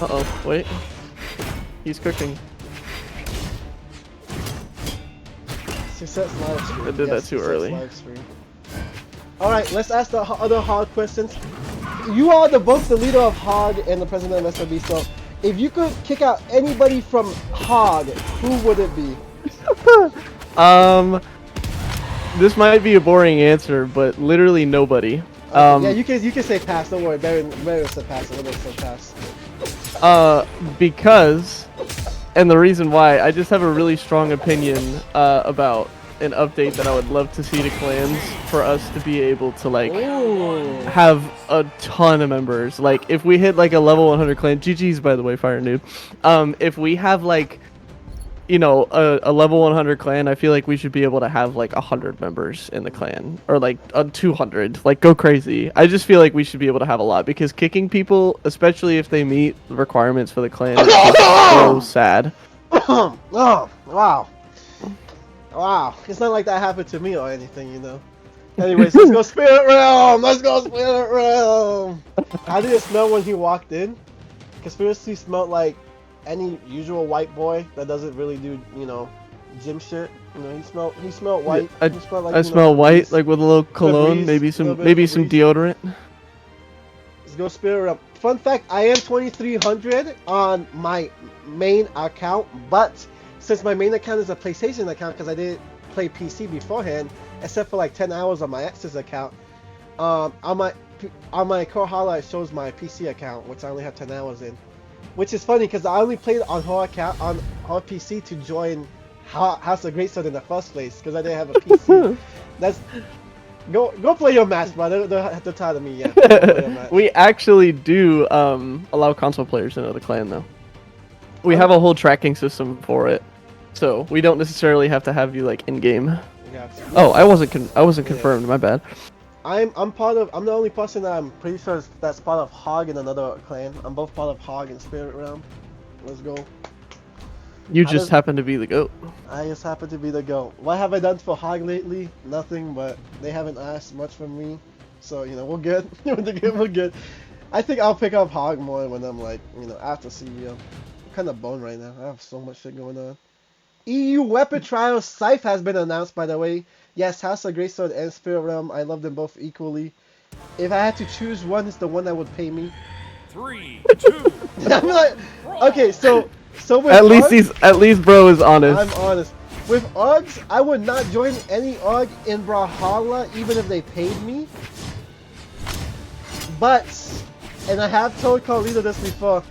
Uh-oh, wait. He's cooking. Success live stream. I did that too Success early. live stream. Alright, let's ask the other hard questions. You are both the leader of HOG and the president of SRB, so if you could kick out anybody from HOG, who would it be? This might be a boring answer, but literally nobody. Yeah, you can say pass, don't worry. Baron said pass, a little said pass. Because, and the reason why, I just have a really strong opinion about an update that I would love to see to clans for us to be able to like Ooh. have a ton of members. Like if we hit like a level 100 clan, GG's by the way, Fire Noob. If we have like, you know, a level 100 clan, I feel like we should be able to have like 100 members in the clan, or like 200. Like go crazy. I just feel like we should be able to have a lot, because kicking people, especially if they meet the requirements for the clan, is just so sad. Oh, wow. Wow. It's not like that happened to me or anything, you know. Anyways, let's go Spirit Realm! Let's go Spirit Realm! How did it smell when he walked in? Conspiracy smelled like any usual white boy that doesn't really do, you know, gym shit. You know, he smelled white. I, he smelled like, I you know, smell white, Febreze. like with a little cologne, Febreze, maybe little bit some of deodorant. Let's go Spirit Realm. Fun fact, I am 2300 on my main account, but since my main account is a PlayStation account, because I didn't play PC beforehand, except for like 10 hours on my ex's account, on my Core highlight shows my PC account, which I only have 10 hours in. Which is funny, because I only played on her account, on her PC to join House of Greatsword in the first place, because I didn't have a PC. That's... Go play your match, bro. They're tired of me, yeah. Go play your match. We actually do allow console players into the clan, though. We have a whole tracking system for it, so we don't necessarily have to have you like in game. Yeah. Oh, I wasn't confirmed. My bad. I'm the only person that I'm pretty sure that's part of Hog in another clan. I'm both part of Hog and Spirit Realm. Let's go. You just happen to be the goat. I just happen to be the GOAT. What have I done for Hog lately? Nothing, but they haven't asked much from me. So, you know, we're good. We're good. I think I'll pick up Hog more when I'm like, you know, after CEO. I'm kind of boned right now. I have so much shit going on. EU Weapon Trial Scythe has been announced, by the way. Yes, House of Greatsword and Spirit Realm. I love them both equally. If I had to choose one, it's the one that would pay me. 3, 2, I'm like, okay, so with At least Args, bro is honest. I'm honest. With Args, I would not join any Arg in Brawlhalla even if they paid me. But, and I have told Carlito this before,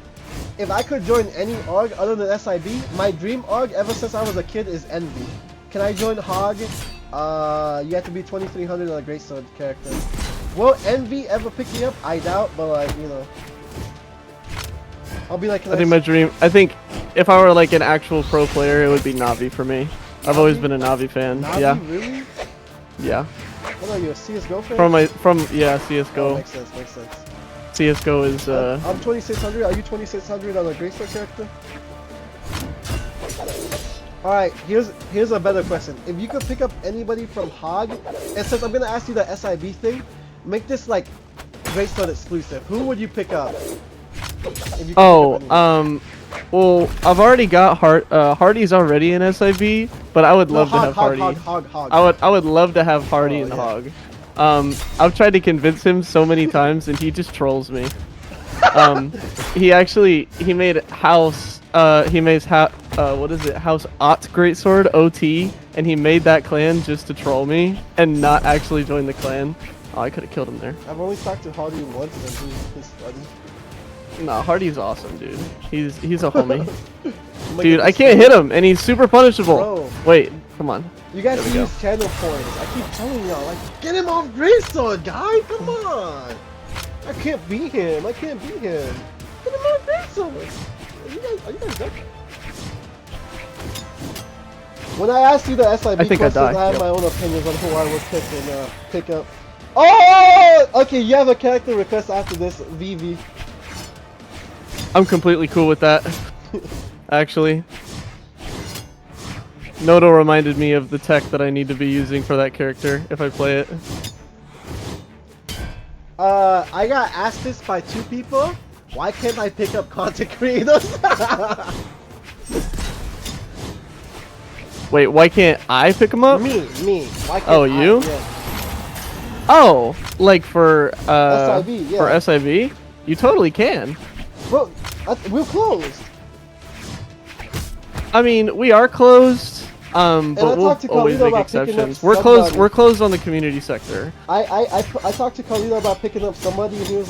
if I could join any Arg other than SIB, my dream Arg ever since I was a kid is Envy. Can I join Hog? You have to be 2300 on a Greatsword character. Will Envy ever pick me up? I doubt, but like, you know. I'll be like, I think if I were like an actual pro player, it would be Navi for me. I've always been a Navi fan. Navi, yeah. Really? Yeah. What are you, a CSGO fan? From CS:GO. Oh, makes sense. CS:GO is I'm 2600. Are you 2600 on a Greatsword character? Alright, here's a better question. If you could pick up anybody from Hog, and since I'm gonna ask you the SIB thing, make this like Greatsword exclusive. Who would you pick up? If you could pick up anybody? Well, I've already got Hardy's already in SIB, but I would love to have Hardy. Hog. I would love to have Hardy in yeah. Hog. I've tried to convince him so many times, and he just trolls me. He made House. What is it? House Ott Greatsword OT, and he made that clan just to troll me and not actually join the clan. Oh, I could have killed him there. I've only talked to Hardy once, and he's funny. Nah, Hardy's awesome, dude. He's a homie. Dude, I can't hit him, and he's super punishable. Bro. Wait, come on. You guys There we can use channel points. I keep telling y'all, like, get him off Greatsword, guy. Come on. I can't beat him. Get him off Greatsword. Are you guys joking? When I asked you the SIB questions, I have my own opinions on who I would pick and pick up. Oh, okay. You have a character request after this, VV. I'm completely cool with that. Actually, Noto reminded me of the tech that I need to be using for that character if I play it. I got asked this by 2 people. Why can't I pick up content creators? Wait, why can't I pick him up? Me. Why can't Oh, I? you? Yeah. Oh, like for SIB, yeah. For SIB? You totally can. Bro, we're closed. I mean, we are closed, but we'll always make exceptions. We're closed. We're closed on the community sector. I talked to Carlito about picking up somebody, and he was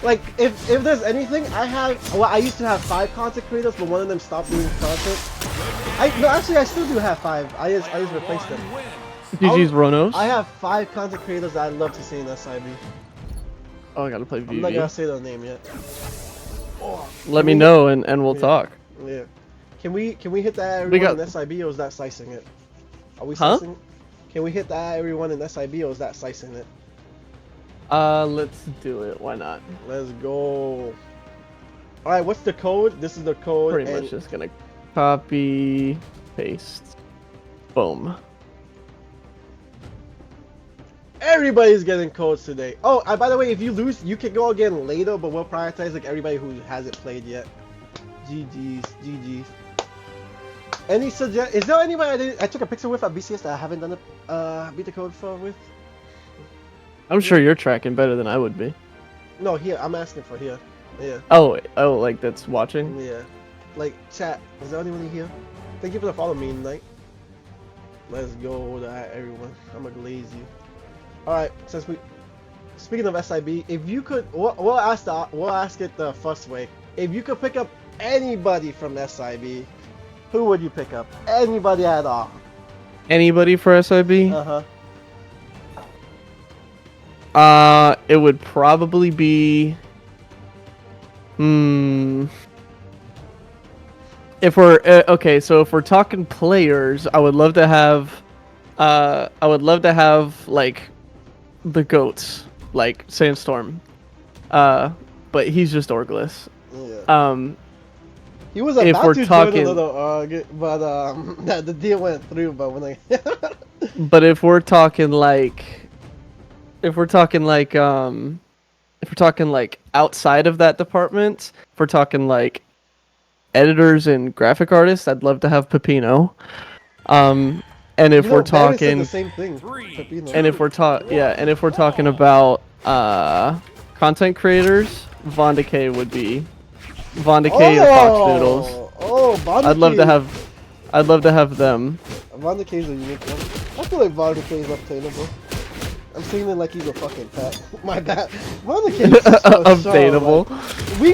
like, if there's anything, I used to have 5 content creators, but one of them stopped doing content. No, actually, I still do have 5. I just replaced them. GG's Ronos. I have 5 content creators that I'd love to see in SIB. Oh, I gotta play I'm not gonna VV. say their name yet. Let me know and we'll talk. Yeah. Can we hit that We everyone got- in SIB or is that slicing it? Are we Huh? slicing? Can we hit that everyone in SIB or is that slicing it? Let's do it. Why not? Let's go. All right, what's the code? This is the code. Pretty and much just gonna copy, paste, boom. Everybody's getting codes today. Oh, by the way, if you lose, you can go again later, but we'll prioritize like everybody who hasn't played yet. GG's. Any suggest? Is there anybody I took a picture with at BCS that I haven't done a beat the code for with? I'm sure you're tracking better than I would be. No, here. I'm asking for here. Yeah. Oh, like that's watching. Yeah. Like chat. Is there anyone here? Thank you for the follow me tonight. Let's go, everyone. I'm gonna glaze you. All right. Since we speaking of SIB, if you could, we'll ask it the first way. If you could pick up anybody from SIB, who would you pick up? Anybody at all? Anybody for SIB? It would probably be. If we're okay, so if we're talking players, I would love to have like the goats, like Sandstorm. But he's just Orgless. Yeah. He was if about we're to talking- join another but the deal went through. But when I But if we're talking like outside of that department, if we're talking like editors and graphic artists, I'd love to have Pepino. And if You know, we're Barry said talking the same thing. Three. Pepino. and if we're talking about content creators, Von Decay would be Von Decay or Fox Noodles. Oh, Von I'd love to Decay- have them. Von Decay's a unique one. I feel like Von Decay's obtainable. I'm saying it like he's a fucking pet. My bad. Von Decay's so Obtainable. Sure,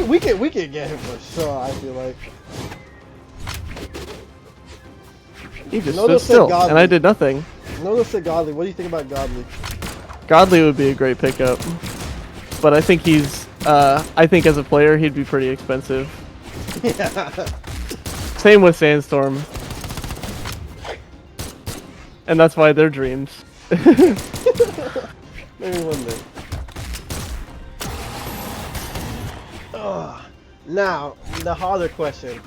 like, we can get him for sure. I feel like. He just Notice stood still, that and I Godly. did nothing. Notice it, Godly. What do you think about Godly? Godly would be a great pickup, but I think I think as a player he'd be pretty expensive. Yeah. Same with Sandstorm, and that's why they're dreams. Maybe one day. Ugh. Now, the harder question.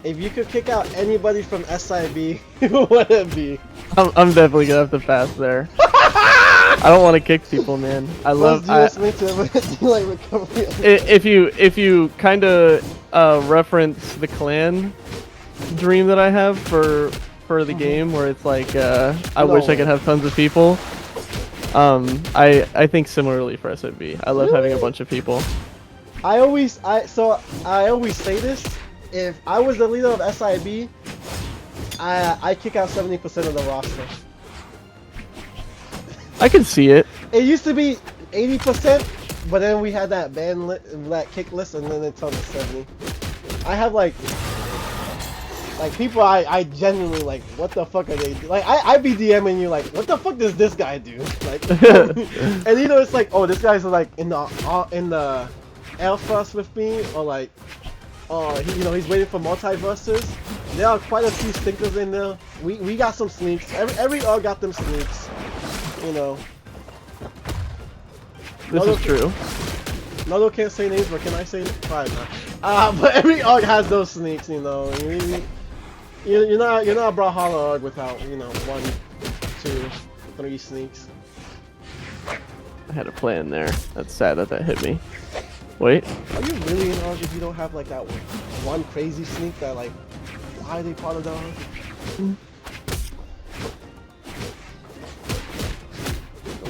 If you could kick out anybody from SIB, who would it be? I'm definitely gonna have to pass there. I don't want to kick people, man. I love. What's US to like recovery? If you kind of reference the clan dream that I have for the game, where it's like I wish I could have tons of people. I think similarly for SIB. I love having a bunch of people. I always say this. If I was the leader of SIB, I kick out 70% of the roster. I can see it. It used to be 80%, but then we had that that kick list, and then it's on to 70. I have like people I genuinely like. What the fuck are they? Like I be DMing you like, what the fuck does this guy do? Like, and you know it's like, oh, this guy's like in the alphas with me, or like, he's waiting for multiverses. There are quite a few stinkers in there. We got some sneaks. Every all got them sneaks. You know. This is true. Nolo can't say names, but can I say fine? But every AUG has those sneaks, you know. You're not a Brawlhalla AUG without 1, 2, 3 sneaks. I had a plan there. That's sad that hit me. Wait. Are you really an AUG if you don't have like that one crazy sneak that like? Why are they part of the AUG?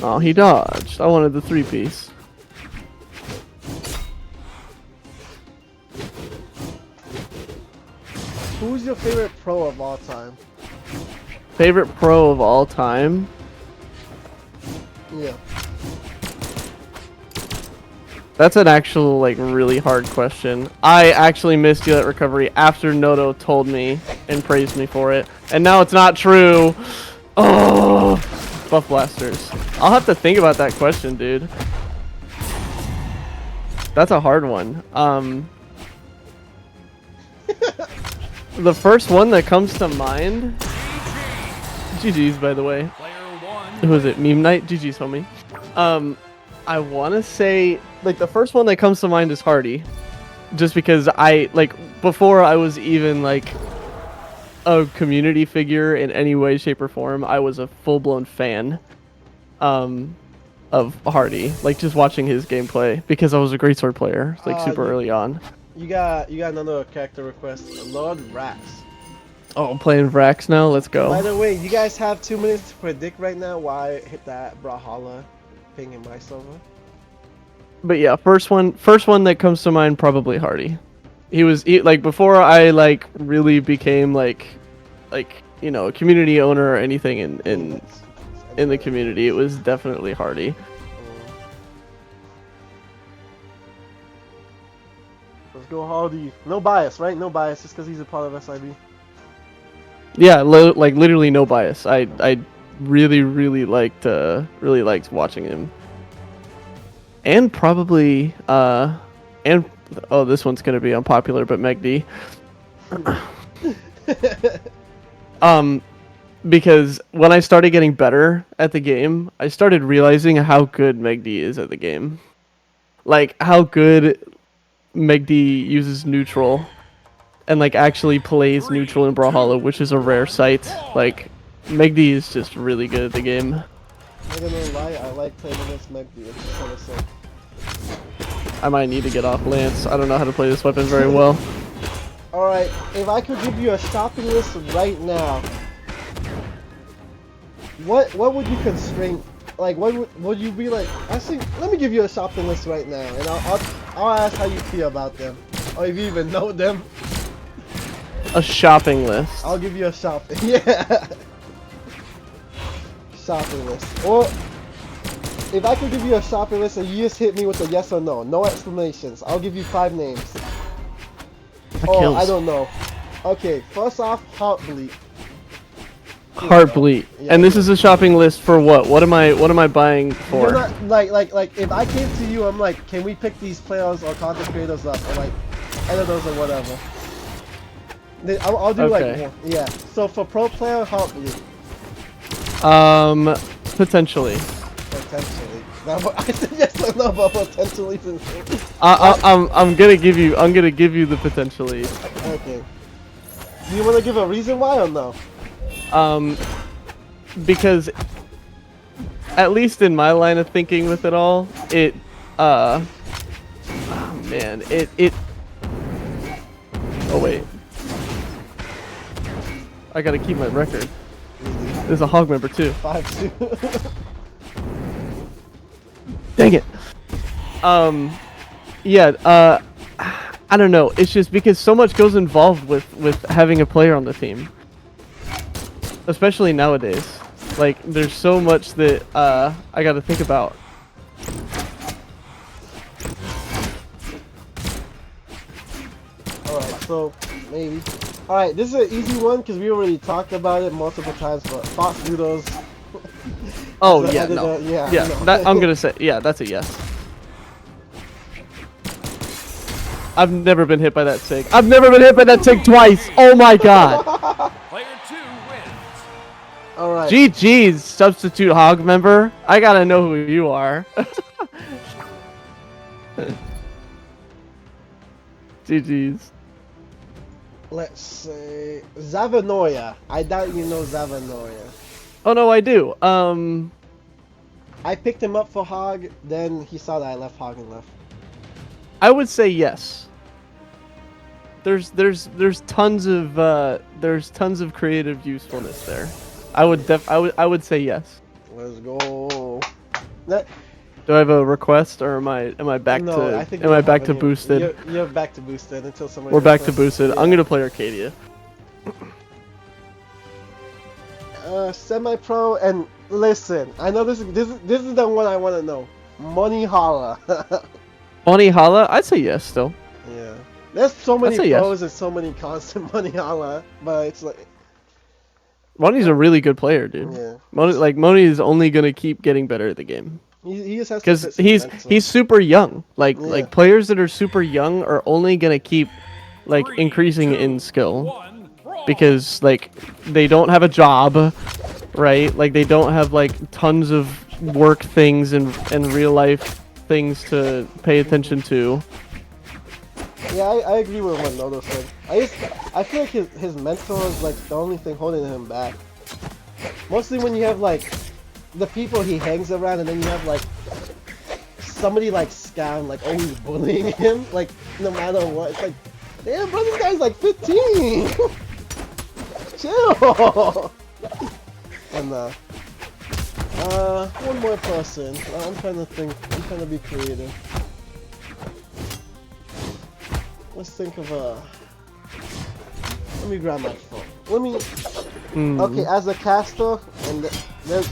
Oh, he dodged. I wanted the 3-piece. Who's your favorite pro of all time? Favorite pro of all time? Yeah. That's an actual, like, really hard question. I actually missed Steal Recovery after Noto told me and praised me for it. And now it's not true. Oh, Buff Blasters. I'll have to think about that question, dude. That's a hard one. The first one that comes to mind... GG's, by the way. Player one. Who is it? Meme Night? GG's, homie. I want to say, like, the first one that comes to mind is Hardy. Just because before I was even, like, a community figure in any way, shape, or form, I was a full-blown fan of Hardy. Like, just watching his gameplay, because I was a greatsword player, like, super early on. You got another character request, Lord Rax. Oh, I'm playing Vrax now? Let's go. By the way, you guys have 2 minutes to predict right now why I hit that Brawlhalla ping in my server. But yeah, first one that comes to mind, probably Hardy. He like, before I, like, really became, like, you know, a community owner or anything in the community, it was definitely Hardy. Let's go Hardy. No bias, right? No bias, just because he's a part of SIB. Yeah, like, literally no bias. I really liked watching him. And probably oh, this one's gonna be unpopular, but Megd. Because when I started getting better at the game, I started realizing how good Megd is at the game. Like, how good Megd uses neutral and, like, actually plays neutral in Brawlhalla, which is a rare sight. Like, Megd is just really good at the game. I'm not gonna lie, I like playing against Megd. It's just kind of sick. I might need to get off Lance. I don't know how to play this weapon very well. Alright, if I could give you a shopping list right now, what would you constrain? Like, what would you be like? I think, let me give you a shopping list right now, and I'll ask how you feel about them, or if you even know them. A shopping list. I'll give you a shopping. Yeah. Shopping list. Or if I could give you a shopping list and you just hit me with a yes or no, no explanations. I'll give you 5 names. Oh, I don't know. Okay, first off, Heartbleed. Heartbleed. Yeah, And this is a shopping list for what? What am I buying for? You're not like if I came to you, I'm like, can we pick these players or content creators up, or like editors or whatever. I'll do Okay. like one. Yeah. So for pro player, Heartbleed. Potentially. Potentially. Now, I said yes or no, but potentially. I'm gonna give you the potentially. Okay. Do you want to give a reason why or no? Because at least in my line of thinking with it all, oh man, oh wait, I gotta keep my record. There's a hog member too. 5-2. Dang it. Yeah, I don't know. It's just because so much goes involved with having a player on the team. Especially nowadays. Like, there's so much that I gotta think about. Alright, so maybe. Alright, this is an easy one because we already talked about it multiple times, but Fox Noodles. Oh, As a yeah, editor, no. yeah, Yeah, no. that, I'm gonna say, yeah, that's a yes. I've never been hit by that TIG. I've never been hit by that TIG twice! Oh my god! Player 2 wins. Alright. GG's, substitute hog member. I gotta know who you are. GG's. Let's say Zavanoia. I doubt you know Zavanoia. Oh no, I do. I picked him up for Hog, then he saw that I left Hog and left. I would say yes. There's tons of creative usefulness there. I would say yes. Let's go. Do I have a request, or am I back No, to I think am you I don't back have to any- boosted? You're back to boosted until somebody. We're back to requests. boosted. Yeah. I'm gonna play Arcadia. Semi-pro, and listen, I know this is the one I want to know. Money Hala. Money Hala, I'd say yes still. Yeah. There's so many say yes. pros and so many cons to Money Hala, but it's like, Money's a really good player, dude. yeah. Money is only gonna keep getting better at the game He just has to because fix his mental. he's super young. Yeah. Like players that are super young are only gonna keep like Three, increasing 2, in skill 1, brawl. because like they don't have a job, right? Like they don't have like tons of work things and real life things to pay attention to. Yeah, I agree with what Nodo said. I feel like his mentor is like the only thing holding him back. Mostly when you have like the people he hangs around, and then you have like somebody like Scam like always bullying him, like no matter what. It's like, damn, bro, this guy's like 15. Chill. And one more person. I'm trying to think. I'm trying to be creative. Let's think of let me grab my phone. Let me. Okay, as a caster, and they're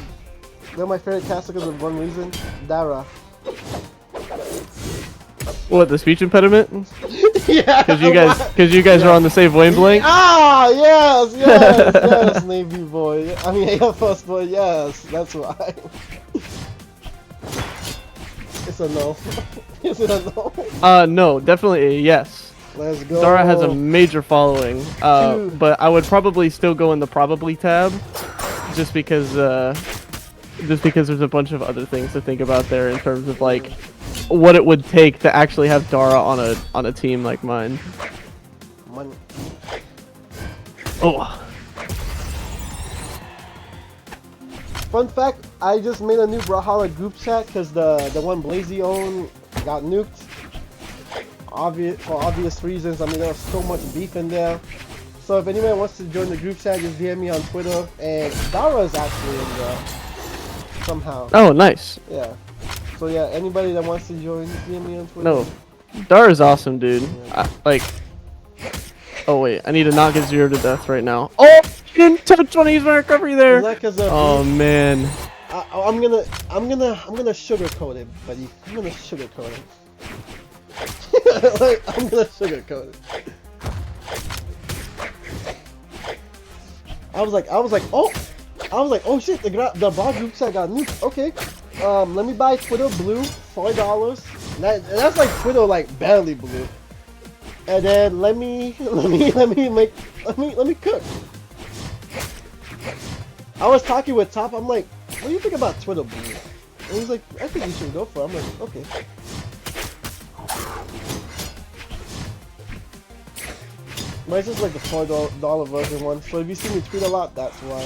my favorite caster because of one reason. Dara. What, the speech impediment? Yeah. Because you guys are on the same wavelength. Ah, yes, Navy boy. I mean, Air Force boy. Yes, that's why. It's a no. Is it a no? No, definitely a yes. Let's go. Dara has a major following, Dude. but I would probably still go in the probably tab, just because there's a bunch of other things to think about there in terms of like what it would take to actually have Dara on a team like mine. Money. Oh, Fun fact: I just made a new Brawlhalla group chat because the one Blazy owned got nuked. For obvious reasons. I mean, there was so much beef in there. So if anyone wants to join the group chat, just DM me on Twitter. And Dara is actually in there somehow. oh, nice. Yeah. So yeah, anybody that wants to join, just DM me on Twitter. No, Dara's awesome, dude. Yeah. Oh wait, I need to not get 0 to death right now. Oh, didn't touch one. He's my recovery there. Is that 'cause of Oh man. I'm gonna sugarcoat it, buddy. I'm gonna sugarcoat it. Like, I'm gonna sugarcoat it. I was like, oh shit, the bar group chat got nuked. Okay, let me buy Twitter Blue, $4. That's like Twitter like barely blue. And then let me cook. I was talking with Top. I'm like, what do you think about Twitter Blue? And he's like, I think you should go for it. I'm like, okay. But it's just like the $4 version one, so if you see me tweet a lot, that's why.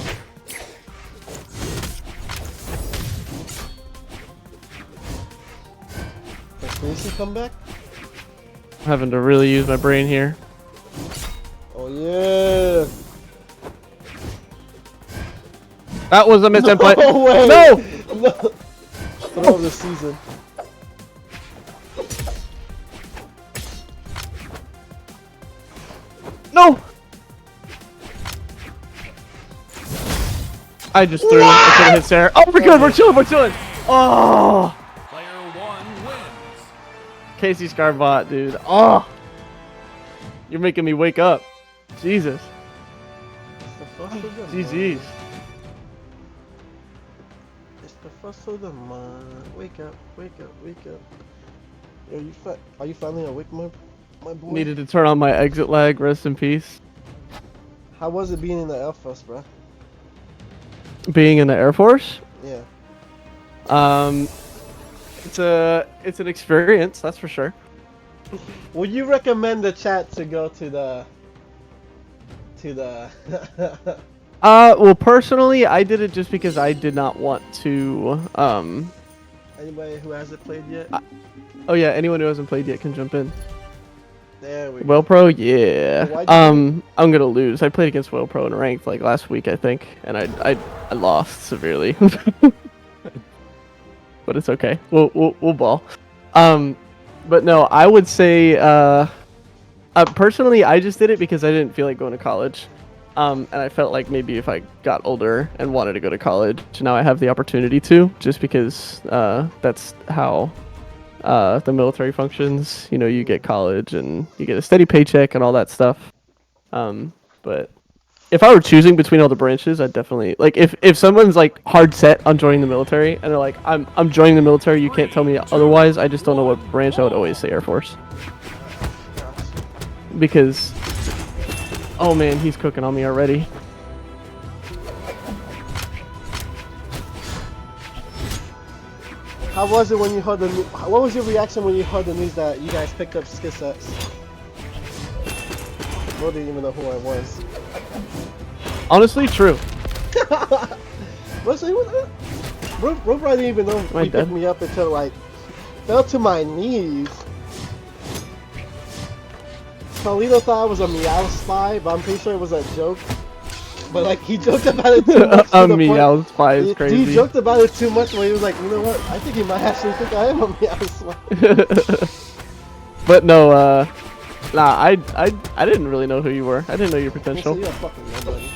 Does Casey come back? I'm having to really use my brain here. Oh yeah! That was a misinput. No way! No! No! Throw of the season. No! I just threw it. I could have hit Sarah. Oh, we're good. We're chilling. We're chilling. Oh! Player 1 wins. Casey Scarbot, dude. Oh! You're making me wake up. Jesus. It's the first of the GG's. month. It's the first of the month. Wake up, wake up, wake up. Are you finally awake, my boy? Needed to turn on my exit lag. Rest in peace. How was it being in the Air Force, bro? Being in the Air Force? Yeah. It's an experience, that's for sure. Would you recommend the chat to go to the Well, personally, I did it just because I did not want to. Anybody who hasn't played yet? Oh yeah, anyone who hasn't played yet can jump in. There we go. Well Pro, yeah. Why'd you I'm gonna lose. I played against Well Pro in ranked like last week, I think, and I lost severely. But it's okay. We'll ball. But no, I would say personally, I just did it because I didn't feel like going to college. And I felt like maybe if I got older and wanted to go to college, now I have the opportunity to, just because that's how the military functions. You know, you get college and you get a steady paycheck and all that stuff. But if I were choosing between all the branches, I'd definitely like if someone's like hard set on joining the military and they're like, I'm joining the military, you can't tell me otherwise. I just don't know what branch. I would always say Air Force because, oh man, he's cooking on me already. How was it when you heard the? What was your reaction when you heard the news that you guys picked up skid sets? Bro didn't even know who I was. Honestly, true. Bro probably didn't even know I he picked dead? me up until like fell to my knees. Paulino thought I was a Meow spy, but I'm pretty sure it was a joke. But like he joked about it too much. A Meow spy is He crazy. joked about it too much where he was like, you know what? I think he might actually think I am a Meow spy. But no, nah, I didn't really know who you were. I didn't know your potential. You're a fucking nobody.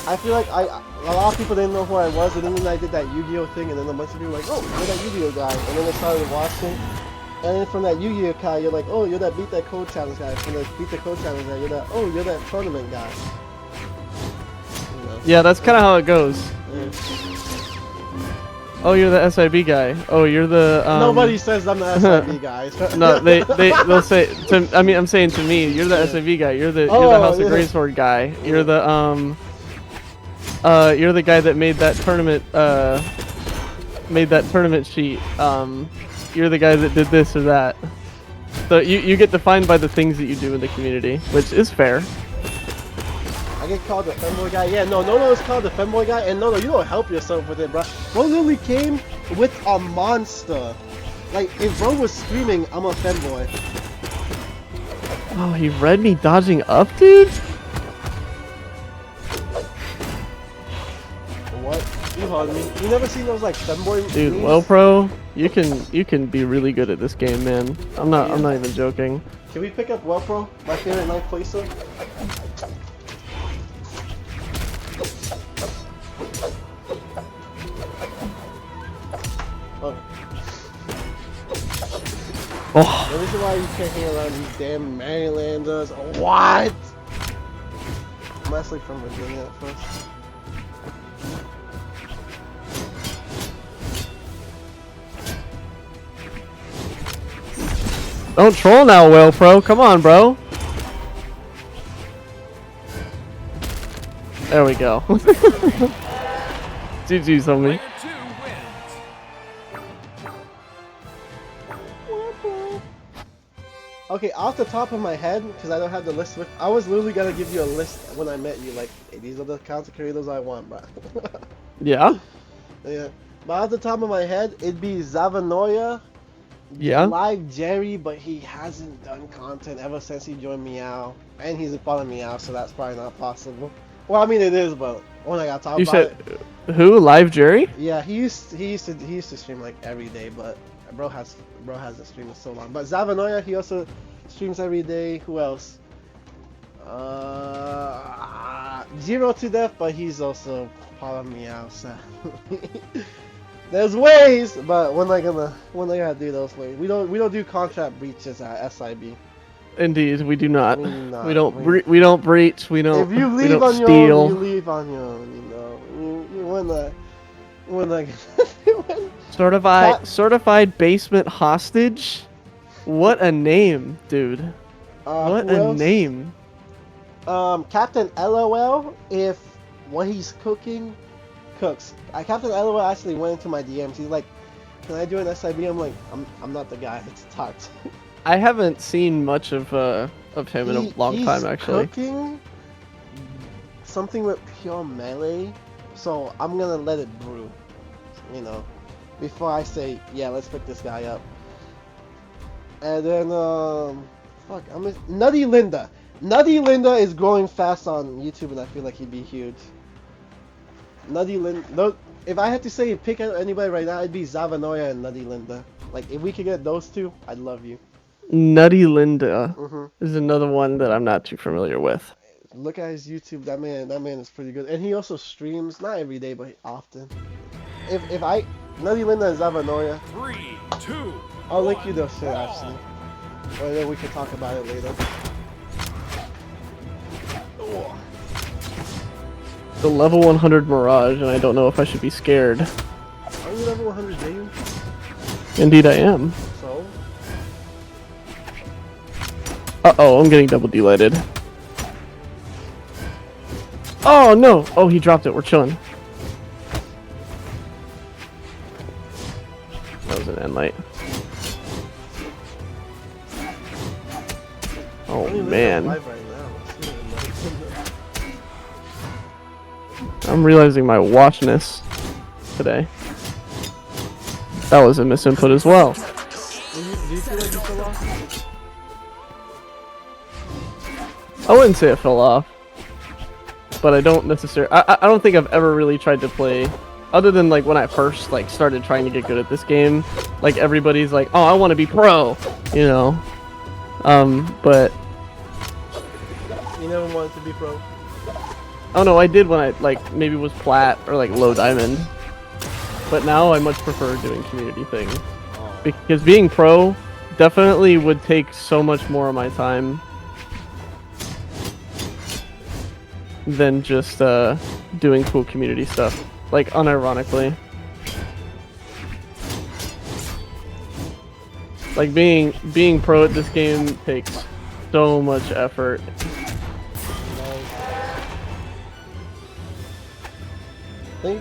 I feel like a lot of people didn't know who I was, and then I did that Yu-Gi-Oh thing, and then a bunch of people were like, oh, you're that Yu-Gi-Oh guy, and then I started watching, and then from that Yu-Gi-Oh guy, you're like, oh, you're that Beat That Code Challenge guy, from the Beat the Code Challenge guy, you're that tournament guy. You know? Yeah, that's kind of how it goes. Yeah. Oh, you're the SIB guy. Oh, you're the Nobody says I'm the SIB guy. No, they'll say to. I mean, I'm saying to me, you're the SIV guy. You're the House of Greysword guy. You're the you're the guy that made that tournament sheet. You're the guy that did this or that. So you get defined by the things that you do in the community, which is fair. I get called the femboy guy. Yeah, no is called the femboy guy, and no, you don't help yourself with it, bro. Bro literally came with a monster. Like, if bro was screaming, I'm a femboy. Oh, he read me dodging up, dude? What? You heard me. You never seen those like femboy Dude, memes? well, pro, you can be really good at this game, man. I'm not even joking. Can we pick up Wellpro, my favorite knife placer? Oh, The reason why you can't hang around these damn Marylanders. What? I'm actually from Virginia at first. don't troll now, well, pro. Come on, bro. There we go. GG's on me. Player 2 wins. Okay, off the top of my head, because I don't have the list with, I was literally gonna give you a list when I met you, like, hey, these are the content creators I want, bro. Yeah. Yeah. But off the top of my head, it'd be Zavanoya, Yeah. Live Jerry, but he hasn't done content ever since he joined Meow, and he's a part of Meow, so that's probably not possible. Well, I mean it is, but when I got talk You about said it, who? Live Jerry? yeah, he used to stream like every day, but bro hasn't streamed in so long. But Zavanoya, he also streams every day. Who else? Zero to Death, but he's also part of Meow, so there's ways, but we're not gonna do those ways. We don't do contract breaches at SIB. Indeed, we do not. We do not. We don't. We don't breach. We don't. If you we leave don't on steal. your own, you leave on your own. You know, we're not Certified basement hostage. What a name, dude. What who a else? name. Captain LOL, if what he's cooking cooks. Captain LOL actually went into my DMs. He's like, "Can I do an SIB?" I'm like, "I'm not the guy to talk to." I haven't seen much of him in a long time, actually. He's cooking something with pure melee, so I'm gonna let it brew, you know, before I say, yeah, let's pick this guy up. And then, Nutty Linda. Nutty Linda is growing fast on YouTube, and I feel like he'd be huge. Nutty Linda. If I had to say pick anybody right now, it'd be Zavanoya and Nutty Linda. Like, if we could get those two, I'd love you. Nutty Linda Mm-hmm. is another one that I'm not too familiar with. Look at his YouTube. That man is pretty good, and he also streams not every day, but often. If Nutty Linda and Zavanoya. 3, 2, I'll link you those shit actually. Or then we can talk about it later. Oh. The level 100 Mirage, and I don't know if I should be scared. Are you level 100 Jaden? Indeed, I am. So? Uh-oh, I'm getting double delighted. Oh, no! Oh, he dropped it. We're chilling. That was an end light. Oh, Nutty Linda's man. alive right now. She doesn't know. I'm realizing my watchness today. That was a misinput as well. Do you feel like you fell off? I wouldn't say it fell off, but I don't necessarily. I don't think I've ever really tried to play, other than like when I first like started trying to get good at this game. Like everybody's like, "Oh, I want to be pro," you know. But You never wanted to be pro? oh no, I did when I like maybe was plat or like low diamond. But now I much prefer doing community things because being pro definitely would take so much more of my time than just doing cool community stuff. Like unironically, like being pro at this game takes so much effort.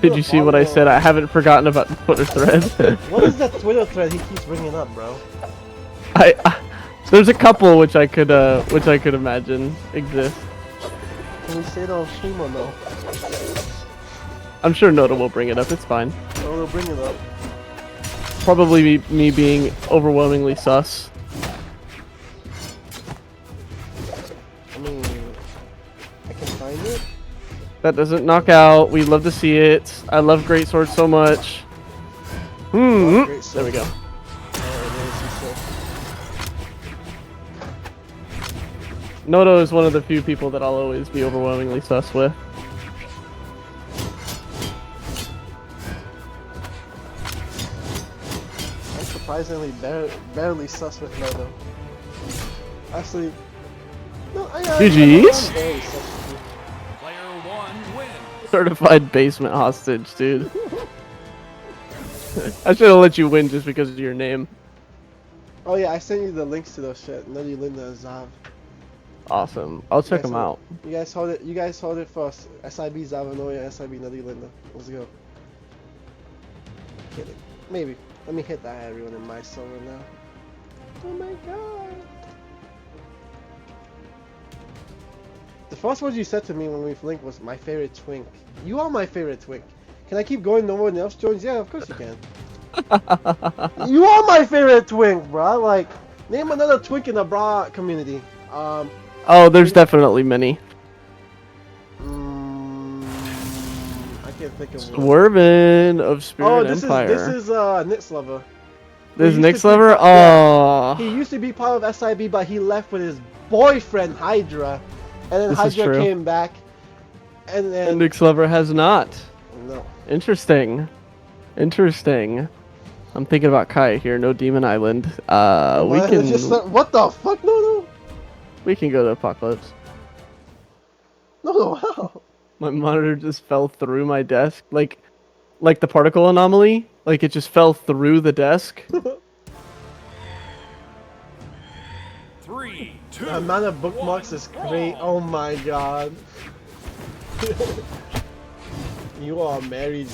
Did you see what I said? I haven't forgotten about the Twitter thread. What is that Twitter thread he keeps bringing up, bro? There's a couple which I could imagine exist. Can we say it on stream or no? I'm sure Noda will bring it up. It's fine. Oh, we'll bring it up. Probably me being overwhelmingly sus. I mean, I can find it. That doesn't knock out. We love to see it. I love Great Sword so much. Great There Sword. we go. Nodo is one of the few people that I'll always be overwhelmingly sus with. I'm surprisingly barely sus with Nodo. Actually, no, I'm GG's? barely sus with you. Player 1 wins. Certified basement hostage, dude. I should have let you win just because of your name. Oh yeah, I sent you the links to those shit. Nutty Linda and Zav. Awesome. I'll check them out. You guys hold it. You guys hold it for us. SIB Zavanoya, SIB Nutty Linda. Let's go. Kidding. Maybe. Let me hit that everyone in my server now. Oh my god. The first word you said to me when we linked was my favorite twink. You are my favorite twink. Can I keep going? No one else joins? Yeah, of course you can. You are my favorite twink, bro. Like, name another twink in the bra community. Oh, there's definitely many. I can't think of one. Swervin of Spirit Oh, this Empire. is Nix Lover. This is He Nick used to be Sliver? part- yeah. Oh. He used to be part of SIB, but he left with his boyfriend Hydra, and then This is Hydra true. came back, and then And Nick Sliver has not. no. Interesting. Interesting. I'm thinking about Kai here. No Demon Island. We What? can What the fuck? No, we can go to Apocalypse. no, how? My monitor just fell through my desk, like the particle anomaly. Like it just fell through the desk. 3, 2, The amount of bookmarks is great. Oh my god. You are married.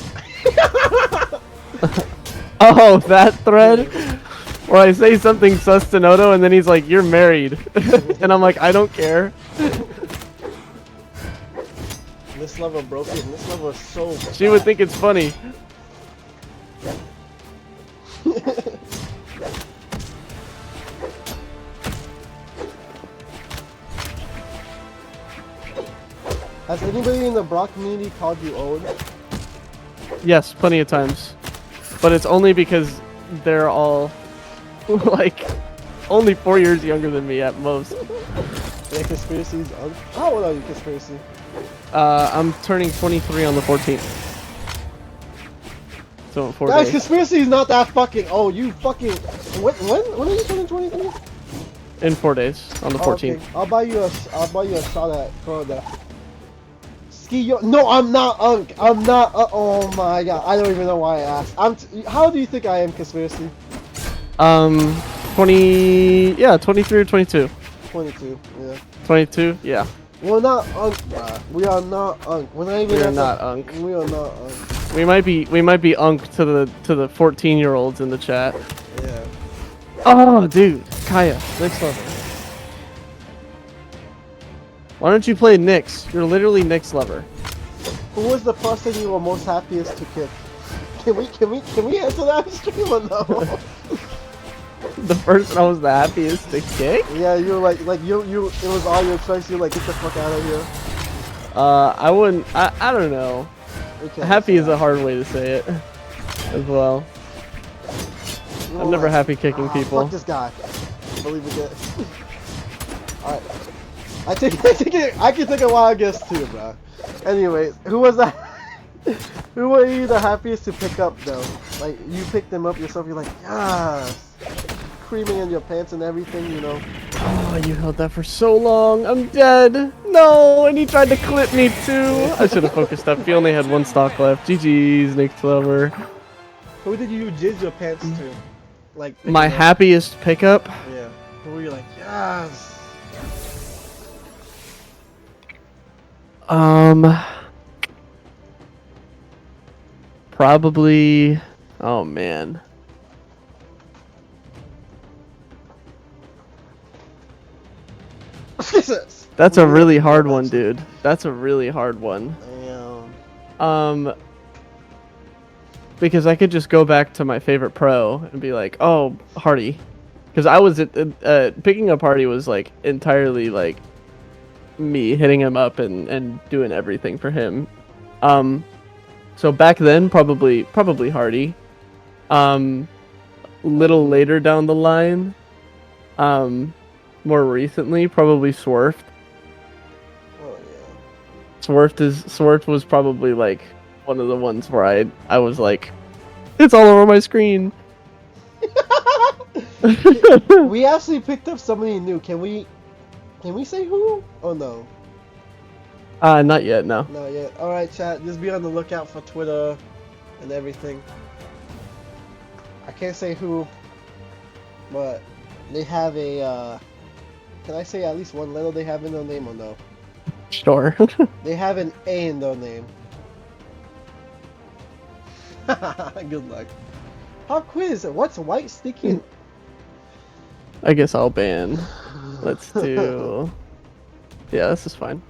Oh, that thread where I say something sus to Noto and then he's like, "You're married," and I'm like, "I don't care." This level broke it. This level is so. She would think it's funny. Has anybody in the Brock community called you old? Yes, plenty of times, but it's only because they're all like only 4 years younger than me at most. Yeah, conspiracies. How old are you, conspiracy? I'm turning 23 on the 14th. So in 4 Guys, days. conspiracy is not that fucking. Oh, you fucking. When are you turning 23? In 4 days, on the 14th. Okay. I'll buy you a shot at Corona. Ski yo. No, I'm not Unk. I'm not. Oh my god. I don't even know why I asked. How do you think I am, conspiracy? 23 or 22. 22. Yeah. 22, yeah. We're not Unk. We are not Unk. We're not even. We are not Unk. We are not Unk. We might be Unk to the 14-year-olds in the chat. Yeah. Oh, dude, Kaya, next level. Why don't you play Nyx? You're literally Nyx lover. Who was the person you were most happiest to kick? Can we answer that stream or no? The person I was the happiest to kick? Yeah, you were like you it was all your choice. You're like, get the fuck out of here. I wouldn't. I don't know. Okay, Happy is a hard way to say it, as well. I'm never happy kicking people. Fuck this guy. Believe it. Alright. I can take a wild guess too, bro. Anyways, who was that? Who were you the happiest to pick up though? Like you picked them up yourself. You're like, yes, creaming in your pants and everything, you know. Oh, you held that for so long. I'm dead. No, and he tried to clip me too. I should have focused up. He only had one stock left. GG's, Nick Clover. Who did you jizz your pants to? Like My happiest pickup? Yeah. Who were you like, yes? Probably. Oh man. Jesus. That's a really hard one, dude. That's a really hard one. Damn. Because I could just go back to my favorite pro and be like, oh, Hardy. Because I was picking up Hardy was like entirely like me hitting him up and doing everything for him. So back then probably Hardy. Little later down the line, more recently probably Swerft. Oh yeah. Swerft was probably like one of the ones where I was like, it's all over my screen. We actually picked up somebody new. Can we say who? Oh no. Not yet, no. Not yet. Alright chat, just be on the lookout for Twitter and everything. I can't say who, but they have a can I say at least one letter they have in their name or no? Sure. They have an A in their name. Good luck. Pop quiz. What's white sticky? I guess I'll ban. Let's do. Yeah, this is fine.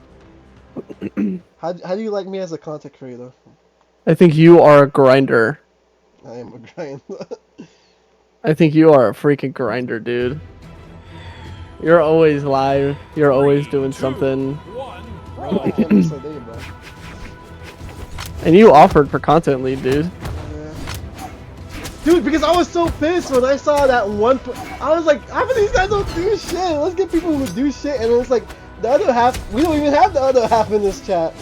How do you like me as a content creator? I think you are a grinder. I am a grinder. I think you are a freaking grinder, dude. You're always live. You're always doing something. Bro, I can't miss a day, bro. And you offered for content lead, dude. Dude, because I was so pissed when I saw that one. I was like, half of these guys don't do shit. Let's get people who do shit. And it's like, the other half, we don't even have the other half in this chat.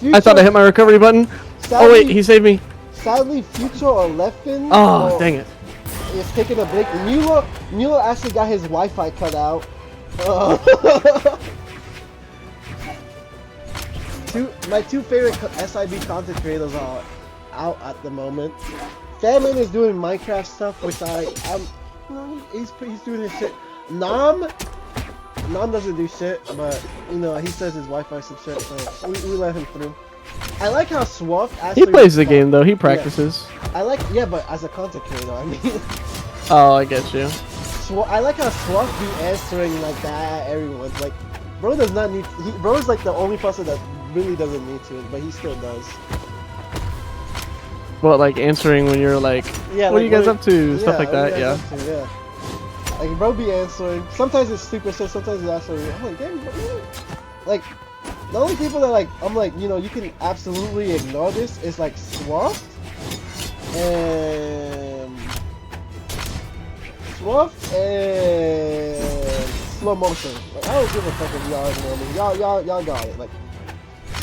I thought I hit my recovery button. Sadly, Oh wait, he saved me. Sadly, Future or Leftfin. Oh, dang it. Is taking a break. Mueller actually got his Wi-Fi cut out. My two favorite SIB content creators are out at the moment. Famine is doing Minecraft stuff, which he's doing his shit. Nam doesn't do shit, but you know he says his Wi-Fi some shit, so we let him through. I like how Swaff actually. He plays the game though. He practices. Yeah. But as a content creator, I mean. Oh, I get you. I like how Swaff be answering like that. Everyone's like, bro does not need. Bro is like the only person that really doesn't need to, but he still does. What, like answering when you're like, yeah, what like, are you guys up to? Stuff like that, yeah. Yeah. Like bro be answering. Sometimes it's stupid shit. Sometimes it's actually. I'm like, damn, bro. Like, the only people that like, I'm like, you know, you can absolutely ignore this is like Swaff and Slow Motion. Like, I don't give a fuck if y'all ignore me. Y'all got it. Like,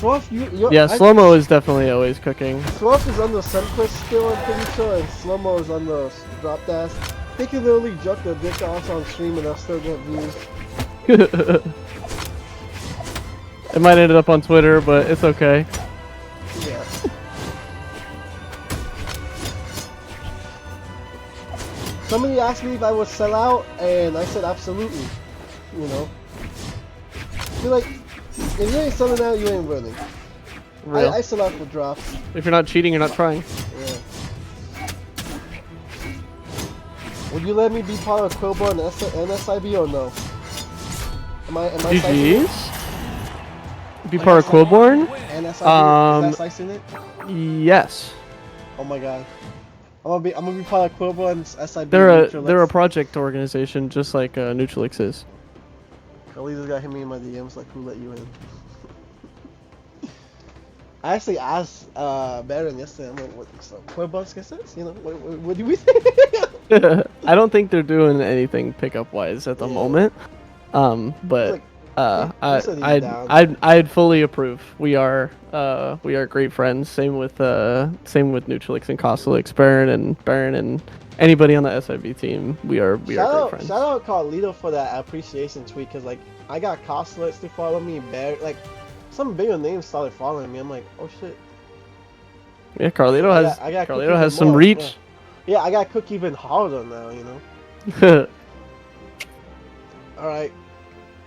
Swaff, Yeah, slow-mo is definitely always cooking. Swaff is on the Sunquest still, I'm pretty sure, and slow-mo is on the drop dash. They can literally jerk their dick off on stream and I'll still get views. It might end up on Twitter, but it's okay. Yeah. Somebody asked me if I would sell out, and I said absolutely. You know? Feel like, if you ain't selling out, you ain't winning. Real. I sell out for drops. If you're not cheating, you're not trying. Yeah. Would you let me be part of Quillbar and NSIB or no? Am I slicing it? GG's? Be part of Quillborn? NSIB? Is that slicing it? Yes. Oh my god. I'm gonna be part of Quillbar and SIB. They're a project organization, just like Neutralix is. Khalid got hit me in my DMs like, who let you in? I actually asked Baron yesterday, I'm like, what, so Quillbar skisses? You know, what do we think? I don't think they're doing anything pickup wise at the moment. But I'd fully approve. We are great friends. Same with Neutralix and Kosalix, Baron and anybody on the SIB team. We are great friends. Shout out Carlito for that appreciation tweet, cause like I got Kosalix to follow me, Baron, like some bigger names started following me. I'm like, oh shit. Yeah, Carlito has some reach. Yeah, I got cook even harder now, you know. All right.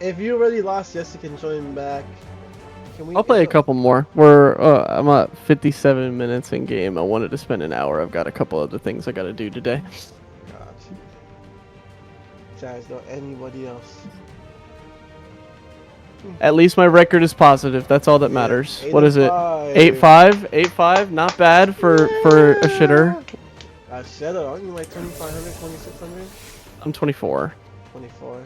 If you already lost, yes, you can join back. I'll play a couple more. I'm at 57 minutes in game. I wanted to spend an hour. I've got a couple other things I got to do today. Gotcha. Guys, not anybody else. At least my record is positive. That's all that matters. What is it? 8-5. 8-5. Not bad for a shitter. A shitter? Aren't you like 2,500, 2,600? I'm 24. 24.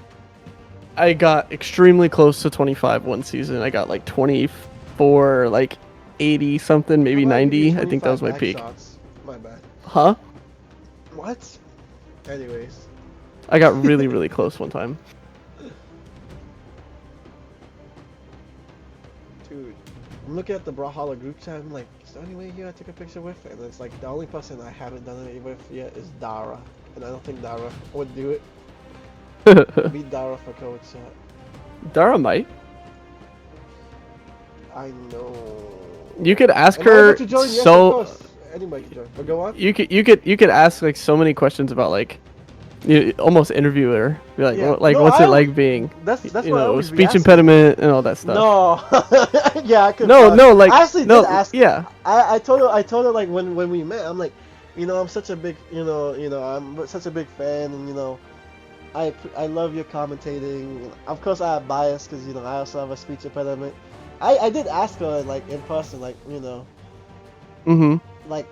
I got extremely close to 25 one season. I got like 24, like 80 something, maybe 90. I think that was my peak. Shots. My bad. Huh? What? Anyways. I got really, really close one time. Dude, I'm looking at the Brawlhalla group chat. I'm like, is there any way here I take a picture with? And it's like the only person I haven't done it with yet is Dara, and I don't think Dara would do it. Beat Dara for code chat. Dara might. I know. You could ask her so. Anybody can join. But go on. You could ask like so many questions about like, you almost interview her. Be like, Yeah. what's it like being? That's you what I know, always speech be impediment and all that stuff. No. Yeah, I could. No, like I actually no, did ask. yeah. I told her like when we met, I'm like, you know, I'm such a big, I'm such a big fan, and you know, I love your commentating. Of course, I have bias because you know I also have a speech impediment. I did ask her like in person, like you know, like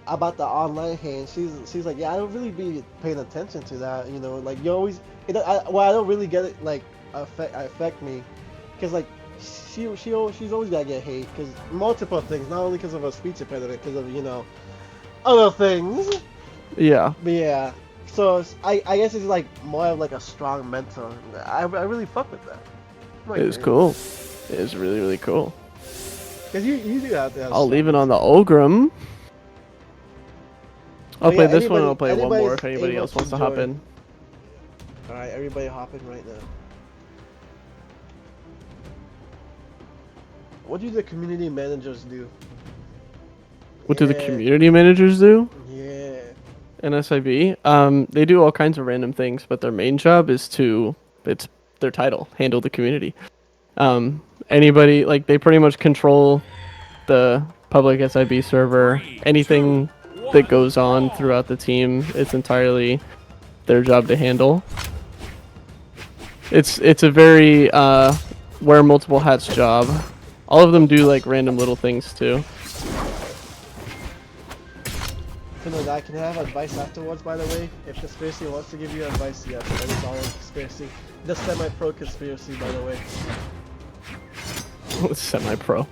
about the online hand. She's like, yeah, I don't really be paying attention to that. You know, like you always, I don't really get it like affect me, because like she's always gotta get hate because multiple things, not only because of her speech impediment, because of you know other things. Yeah. But yeah. So I guess it's like more of like a strong mentor. I really fuck with that. Like, It is cool. It is really, really cool. Cause you do have to have. I'll leave it on the Ogrim. I'll play this one. I'll play one anybody's more if anybody able else to wants to hop join. in. All right, everybody hop in right now. What do the community managers do? What do the community managers do? Yeah. NSIB. They do all kinds of random things, but their main job is it's their title, handle the community. Anybody, like, they pretty much control the public SIB server. Anything that goes on throughout the team, it's entirely their job to handle. It's a very wear multiple hats job. All of them do like random little things too. I can have advice afterwards, by the way. If Conspiracy wants to give you advice, yes, that is all Conspiracy. The semi-pro Conspiracy, by the way. Semi-pro.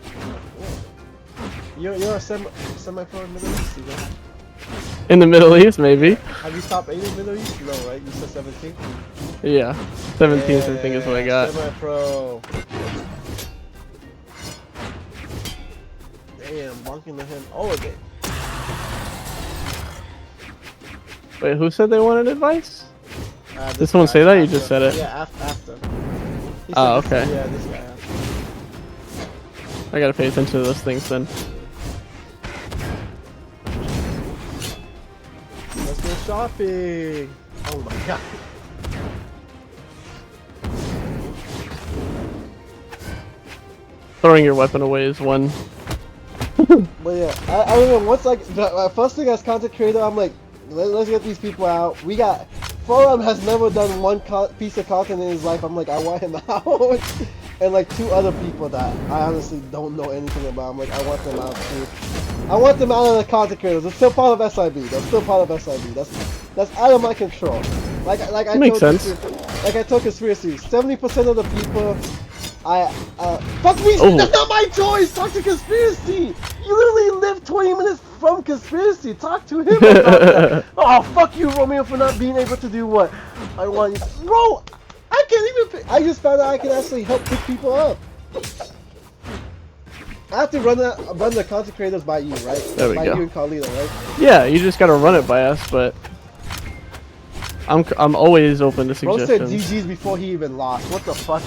You're a semi-pro in the Middle East, you know? In the Middle East, maybe. Have you top 8 in the Middle East? No, right? You said 17? Yeah. 17th, I think, is what I got. Semi-pro. Damn, bonking to him. Oh, okay. Wait, who said they wanted advice? This Did someone guy, say that? You after. just said it. Yeah, after. He Oh, said this- okay. Yeah, this guy. After. I gotta pay attention to those things then. Let's go shopping. Oh my god. Throwing your weapon away is one. But yeah, I remember once like the first thing as content creator, I'm like, let's get these people out. We got Forum has never done one piece of content in his life. I'm like, I want him out, and like 2 other people that I honestly don't know anything about. I'm like, I want them out too. I want them out of the content creators. They're still part of SIB. They're still part of SIB. That's out of my control. Like I Makes told sense. Like I told Conspiracy, 70% of the people. Fuck me! Oh. That's not my choice! Talk to Conspiracy! You literally live 20 minutes from Conspiracy! Talk to him about that! Oh, fuck you, Romeo, for not being able to do what I want you. Bro! I can't even pick. I just found out I can actually help pick people up. I have to run the content creators by you, right? There we by go. you and Carlito, right? Yeah, you just gotta run it by us, but I'm always open to Bro said suggestions. GG's before he even lost. What the fuck?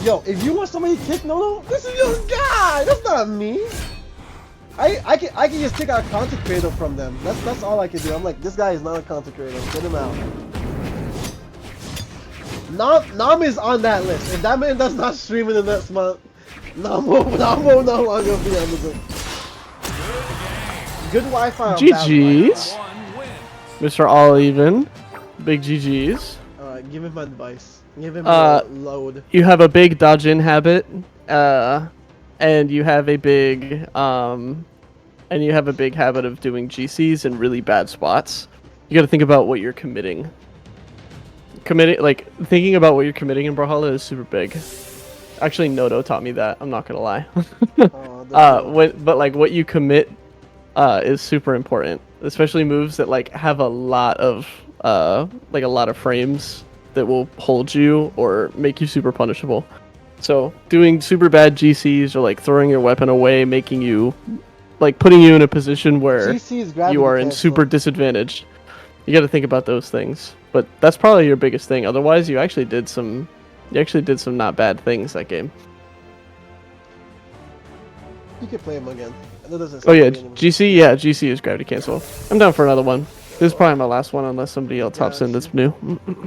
Yo, if you want somebody to kick No, this is your guy. That's not me. I can just pick out a content creator from them. That's all I can do. I'm like, this guy is not a content creator. Get him out. Nam is on that list. If that man does not stream in the next month, Nam will no longer be on the list. Good Wi-Fi. on bad GG's. One wins. Mr. All Even. Big GG's. Wi-Fi. Alright, give him advice. Give him Uh, a load. You have a big dodge-in habit, and you have a big habit of doing GCs in really bad spots. You got to think about what you're committing. Thinking about what you're committing in Brawlhalla is super big. Actually, Noto taught me that. I'm not gonna lie. But what you commit is super important, especially moves that have a lot of frames that will hold you or make you super punishable. So doing super bad GCs or throwing your weapon away, making you putting you in a position where GC is gravity you are in cancel. super disadvantage. You got to think about those things. But that's probably your biggest thing. Otherwise, you actually did some not bad things that game. You can play him again. That doesn't Oh yeah, stop me anymore. GC. Yeah, GC is gravity cancel. I'm down for another one. This is probably my last one unless somebody else hops in that's new.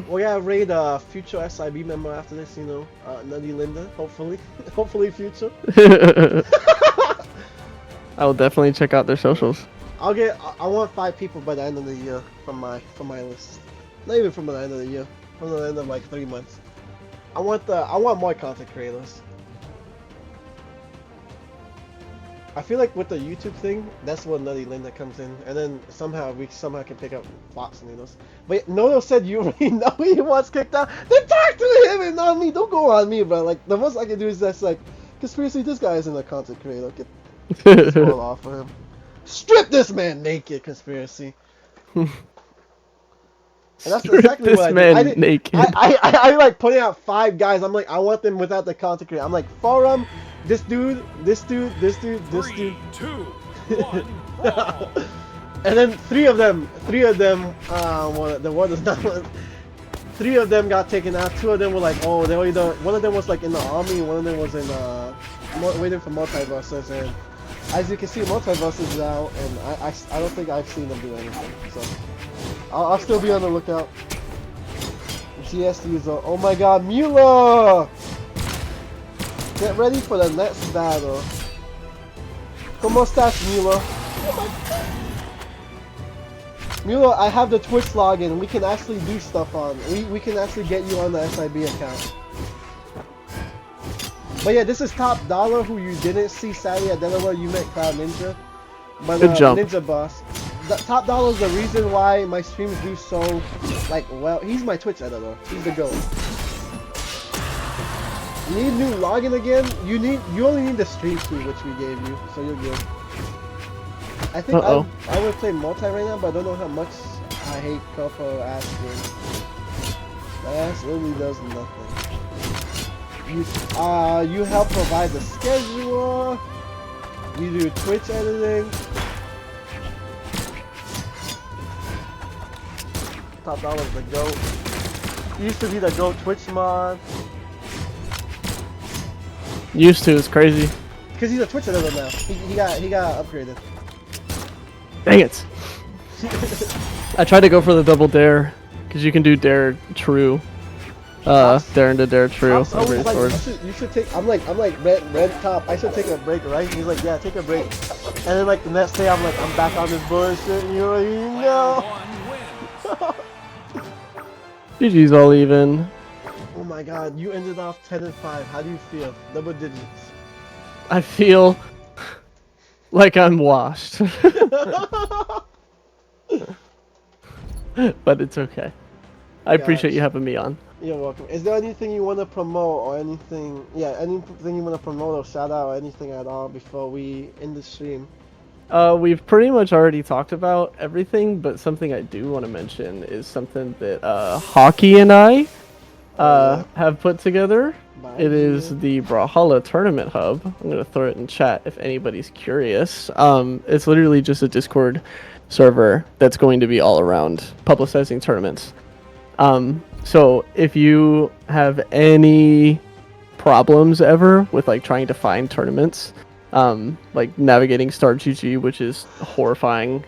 We're gonna raid a future SIB member after this, you know, Nutty Linda, hopefully. Hopefully future. I will definitely check out their socials. I want 5 people by the end of the year from my list. Not even from the end of the year. From the end of 3 months. I want more content creators. I feel like with the YouTube thing, that's where Nutty Linda comes in, and then somehow we can pick up Fox Needles. But Nono said you already know he wants kicked out. Then talk to him and not me. Don't go on me, bro. The most I can do is just Conspiracy. This guy isn't a content creator. Get this roll off of him. Strip this man naked, Conspiracy. And that's Strip exactly this what man I did. naked. I putting out 5 guys. I'm like, I want them without the content creator. I'm like, Forum, this dude, this dude, this dude, this 3, dude. 2, 1, brawl. And then 3 of them, well, the one is not. 3 of them got taken out. 2 of them were oh, they were either, one of them was in the army, one of them was in waiting for multiverses, and as you can see, multiverses is out, and I don't think I've seen them do anything. So I'll still be on the lookout. GS user, oh my God, Mula! Get ready for the next battle. ¿Cómo estás, Mula? Mula, I have the Twitch login. We can actually do stuff on. We can actually get you on the SIB account. But yeah, this is Top Dollar, who you didn't see sadly at Delaware. You met Cloud Ninja. But Good jump. Ninja Boss. The Top Dollar is the reason why my streams do so well. He's my Twitch editor. He's the GOAT. You need new login again? You only need the stream key which we gave you, so you're good. I think I would play multi right now, but I don't know how much I hate Copo ass game. My ass literally does nothing. You help provide the schedule. We do Twitch editing. Top dollar's the GOAT. He used to be the GOAT Twitch mod. Used to, it's crazy. Because he's a Twitch editor now. He got upgraded. Dang it. I tried to go for the double dare, because you can do dare true. Dare into dare true. Top's always like, you should take. I'm like red top. I should take a break, right? He's like, yeah, take a break. And then like the next day, I'm like, I'm back on this bullshit. And you're like, no. GG's all even. Oh my God, you ended off 10-5. How do you feel? Double digits. I feel like I'm washed. But it's okay. I appreciate you having me on. You're welcome. Is there anything you want to promote or anything? Yeah, anything you want to promote or shout out or anything at all before we end the stream? We've pretty much already talked about everything, but something I do want to mention is something that Hockey and I have put together. It is the Brawlhalla Tournament Hub. I'm gonna throw it in chat if anybody's curious. It's literally just a Discord server that's going to be all around publicizing tournaments. So if you have any problems ever with like trying to find tournaments, like navigating StarGG, which is horrifying,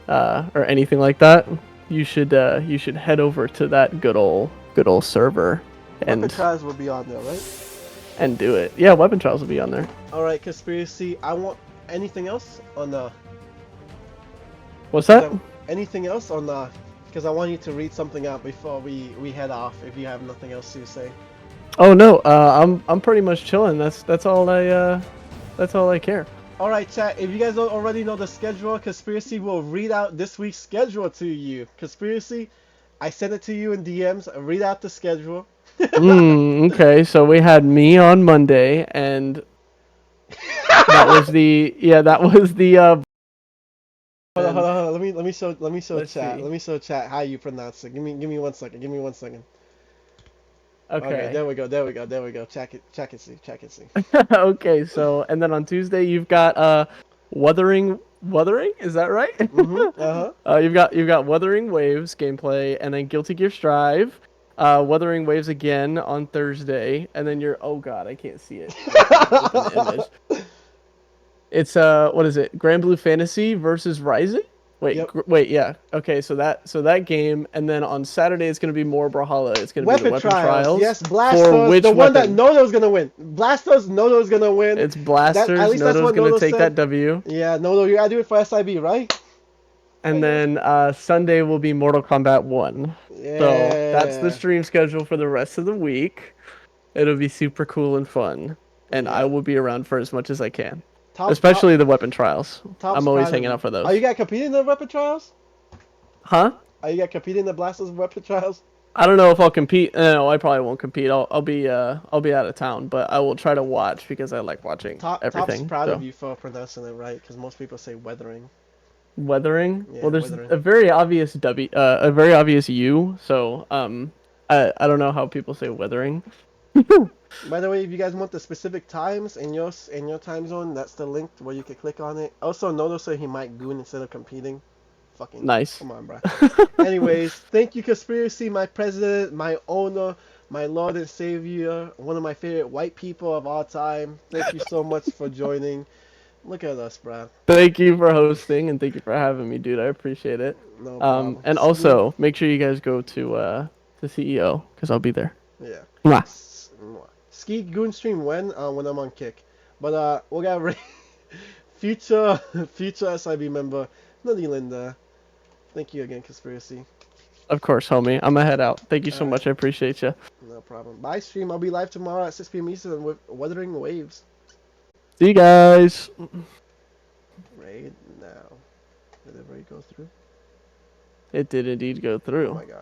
or anything like that, you should head over to that good old server and Weapon Trials will be on there, right? And do it. Yeah, Weapon Trials will be on there. All right, Conspiracy. I want anything else on the. What's that? Anything else on the? Because I want you to read something out before we head off. If you have nothing else to say. Oh no, I'm pretty much chilling. That's all I care. All right, chat. If you guys don't already know the schedule, Conspiracy will read out this week's schedule to you. Conspiracy, I sent it to you in DMs. Read out the schedule. Okay, so we had me on Monday, and that was the Hold on. Let me show Let's chat. see. Let me show chat how you pronounce it. Give me 1 second. Give me 1 second. Okay. There we go. Check it see. Okay, so and then on Tuesday you've got Wuthering, is that right? You've got Wuthering Waves gameplay, and then Guilty Gear Strive, Wuthering Waves again on Thursday, and then oh god, I can't see it. Open the image. It's what is it? Grand Blue Fantasy versus Rising? Wait, Yep. wait, yeah. Okay, so that game, and then on Saturday it's gonna be more Brawlhalla. It's gonna be the Weapon Trials. Yes, Blasters, the one that Nodo's gonna win. Nodo's gonna win. It's Blasters. At least that's Nodo's what gonna Nodo take said. that W. Yeah, Nodo, you gotta do it for SIB, right? And then Sunday will be Mortal Kombat 1. Yeah. So that's the stream schedule for the rest of the week. It'll be super cool and fun, and I will be around for as much as I can. Especially the Weapon Trials. I'm always hanging out for those. Are you guys competing in the Weapon Trials? Huh? Are you guys competing in the Blasters Weapon Trials? I don't know if I'll compete. No, I probably won't compete. I'll be out of town, but I will try to watch because I like watching everything. Top's proud of you for pronouncing it right, because most people say weathering. Weathering? Yeah, well, there's weathering. a very obvious a very obvious U. So I don't know how people say weathering. By the way, if you guys want the specific times in your time zone, that's the link where you can click on it. Also, Nodo said he might goon instead of competing. Fucking nice. Come on, bro. Anyways, thank you, Conspiracy, my president, my owner, my Lord and Savior, one of my favorite white people of all time. Thank you so much for joining. Look at us, bro. Thank you for hosting and thank you for having me, dude. I appreciate it. No problem. And also make sure you guys go to CEO because I'll be there. Yeah. Mwah. Skeet Goon stream when I'm on kick. But we got future SIB member Nadi Linda. Thank you again, Conspiracy. Of course, homie. I'm gonna head out. Thank you so much. I appreciate you. No problem. Bye, stream. I'll be live tomorrow at 6 p.m. Eastern with Wuthering Waves. See you guys. Right now. Did it already go through? It did indeed go through. Oh my god.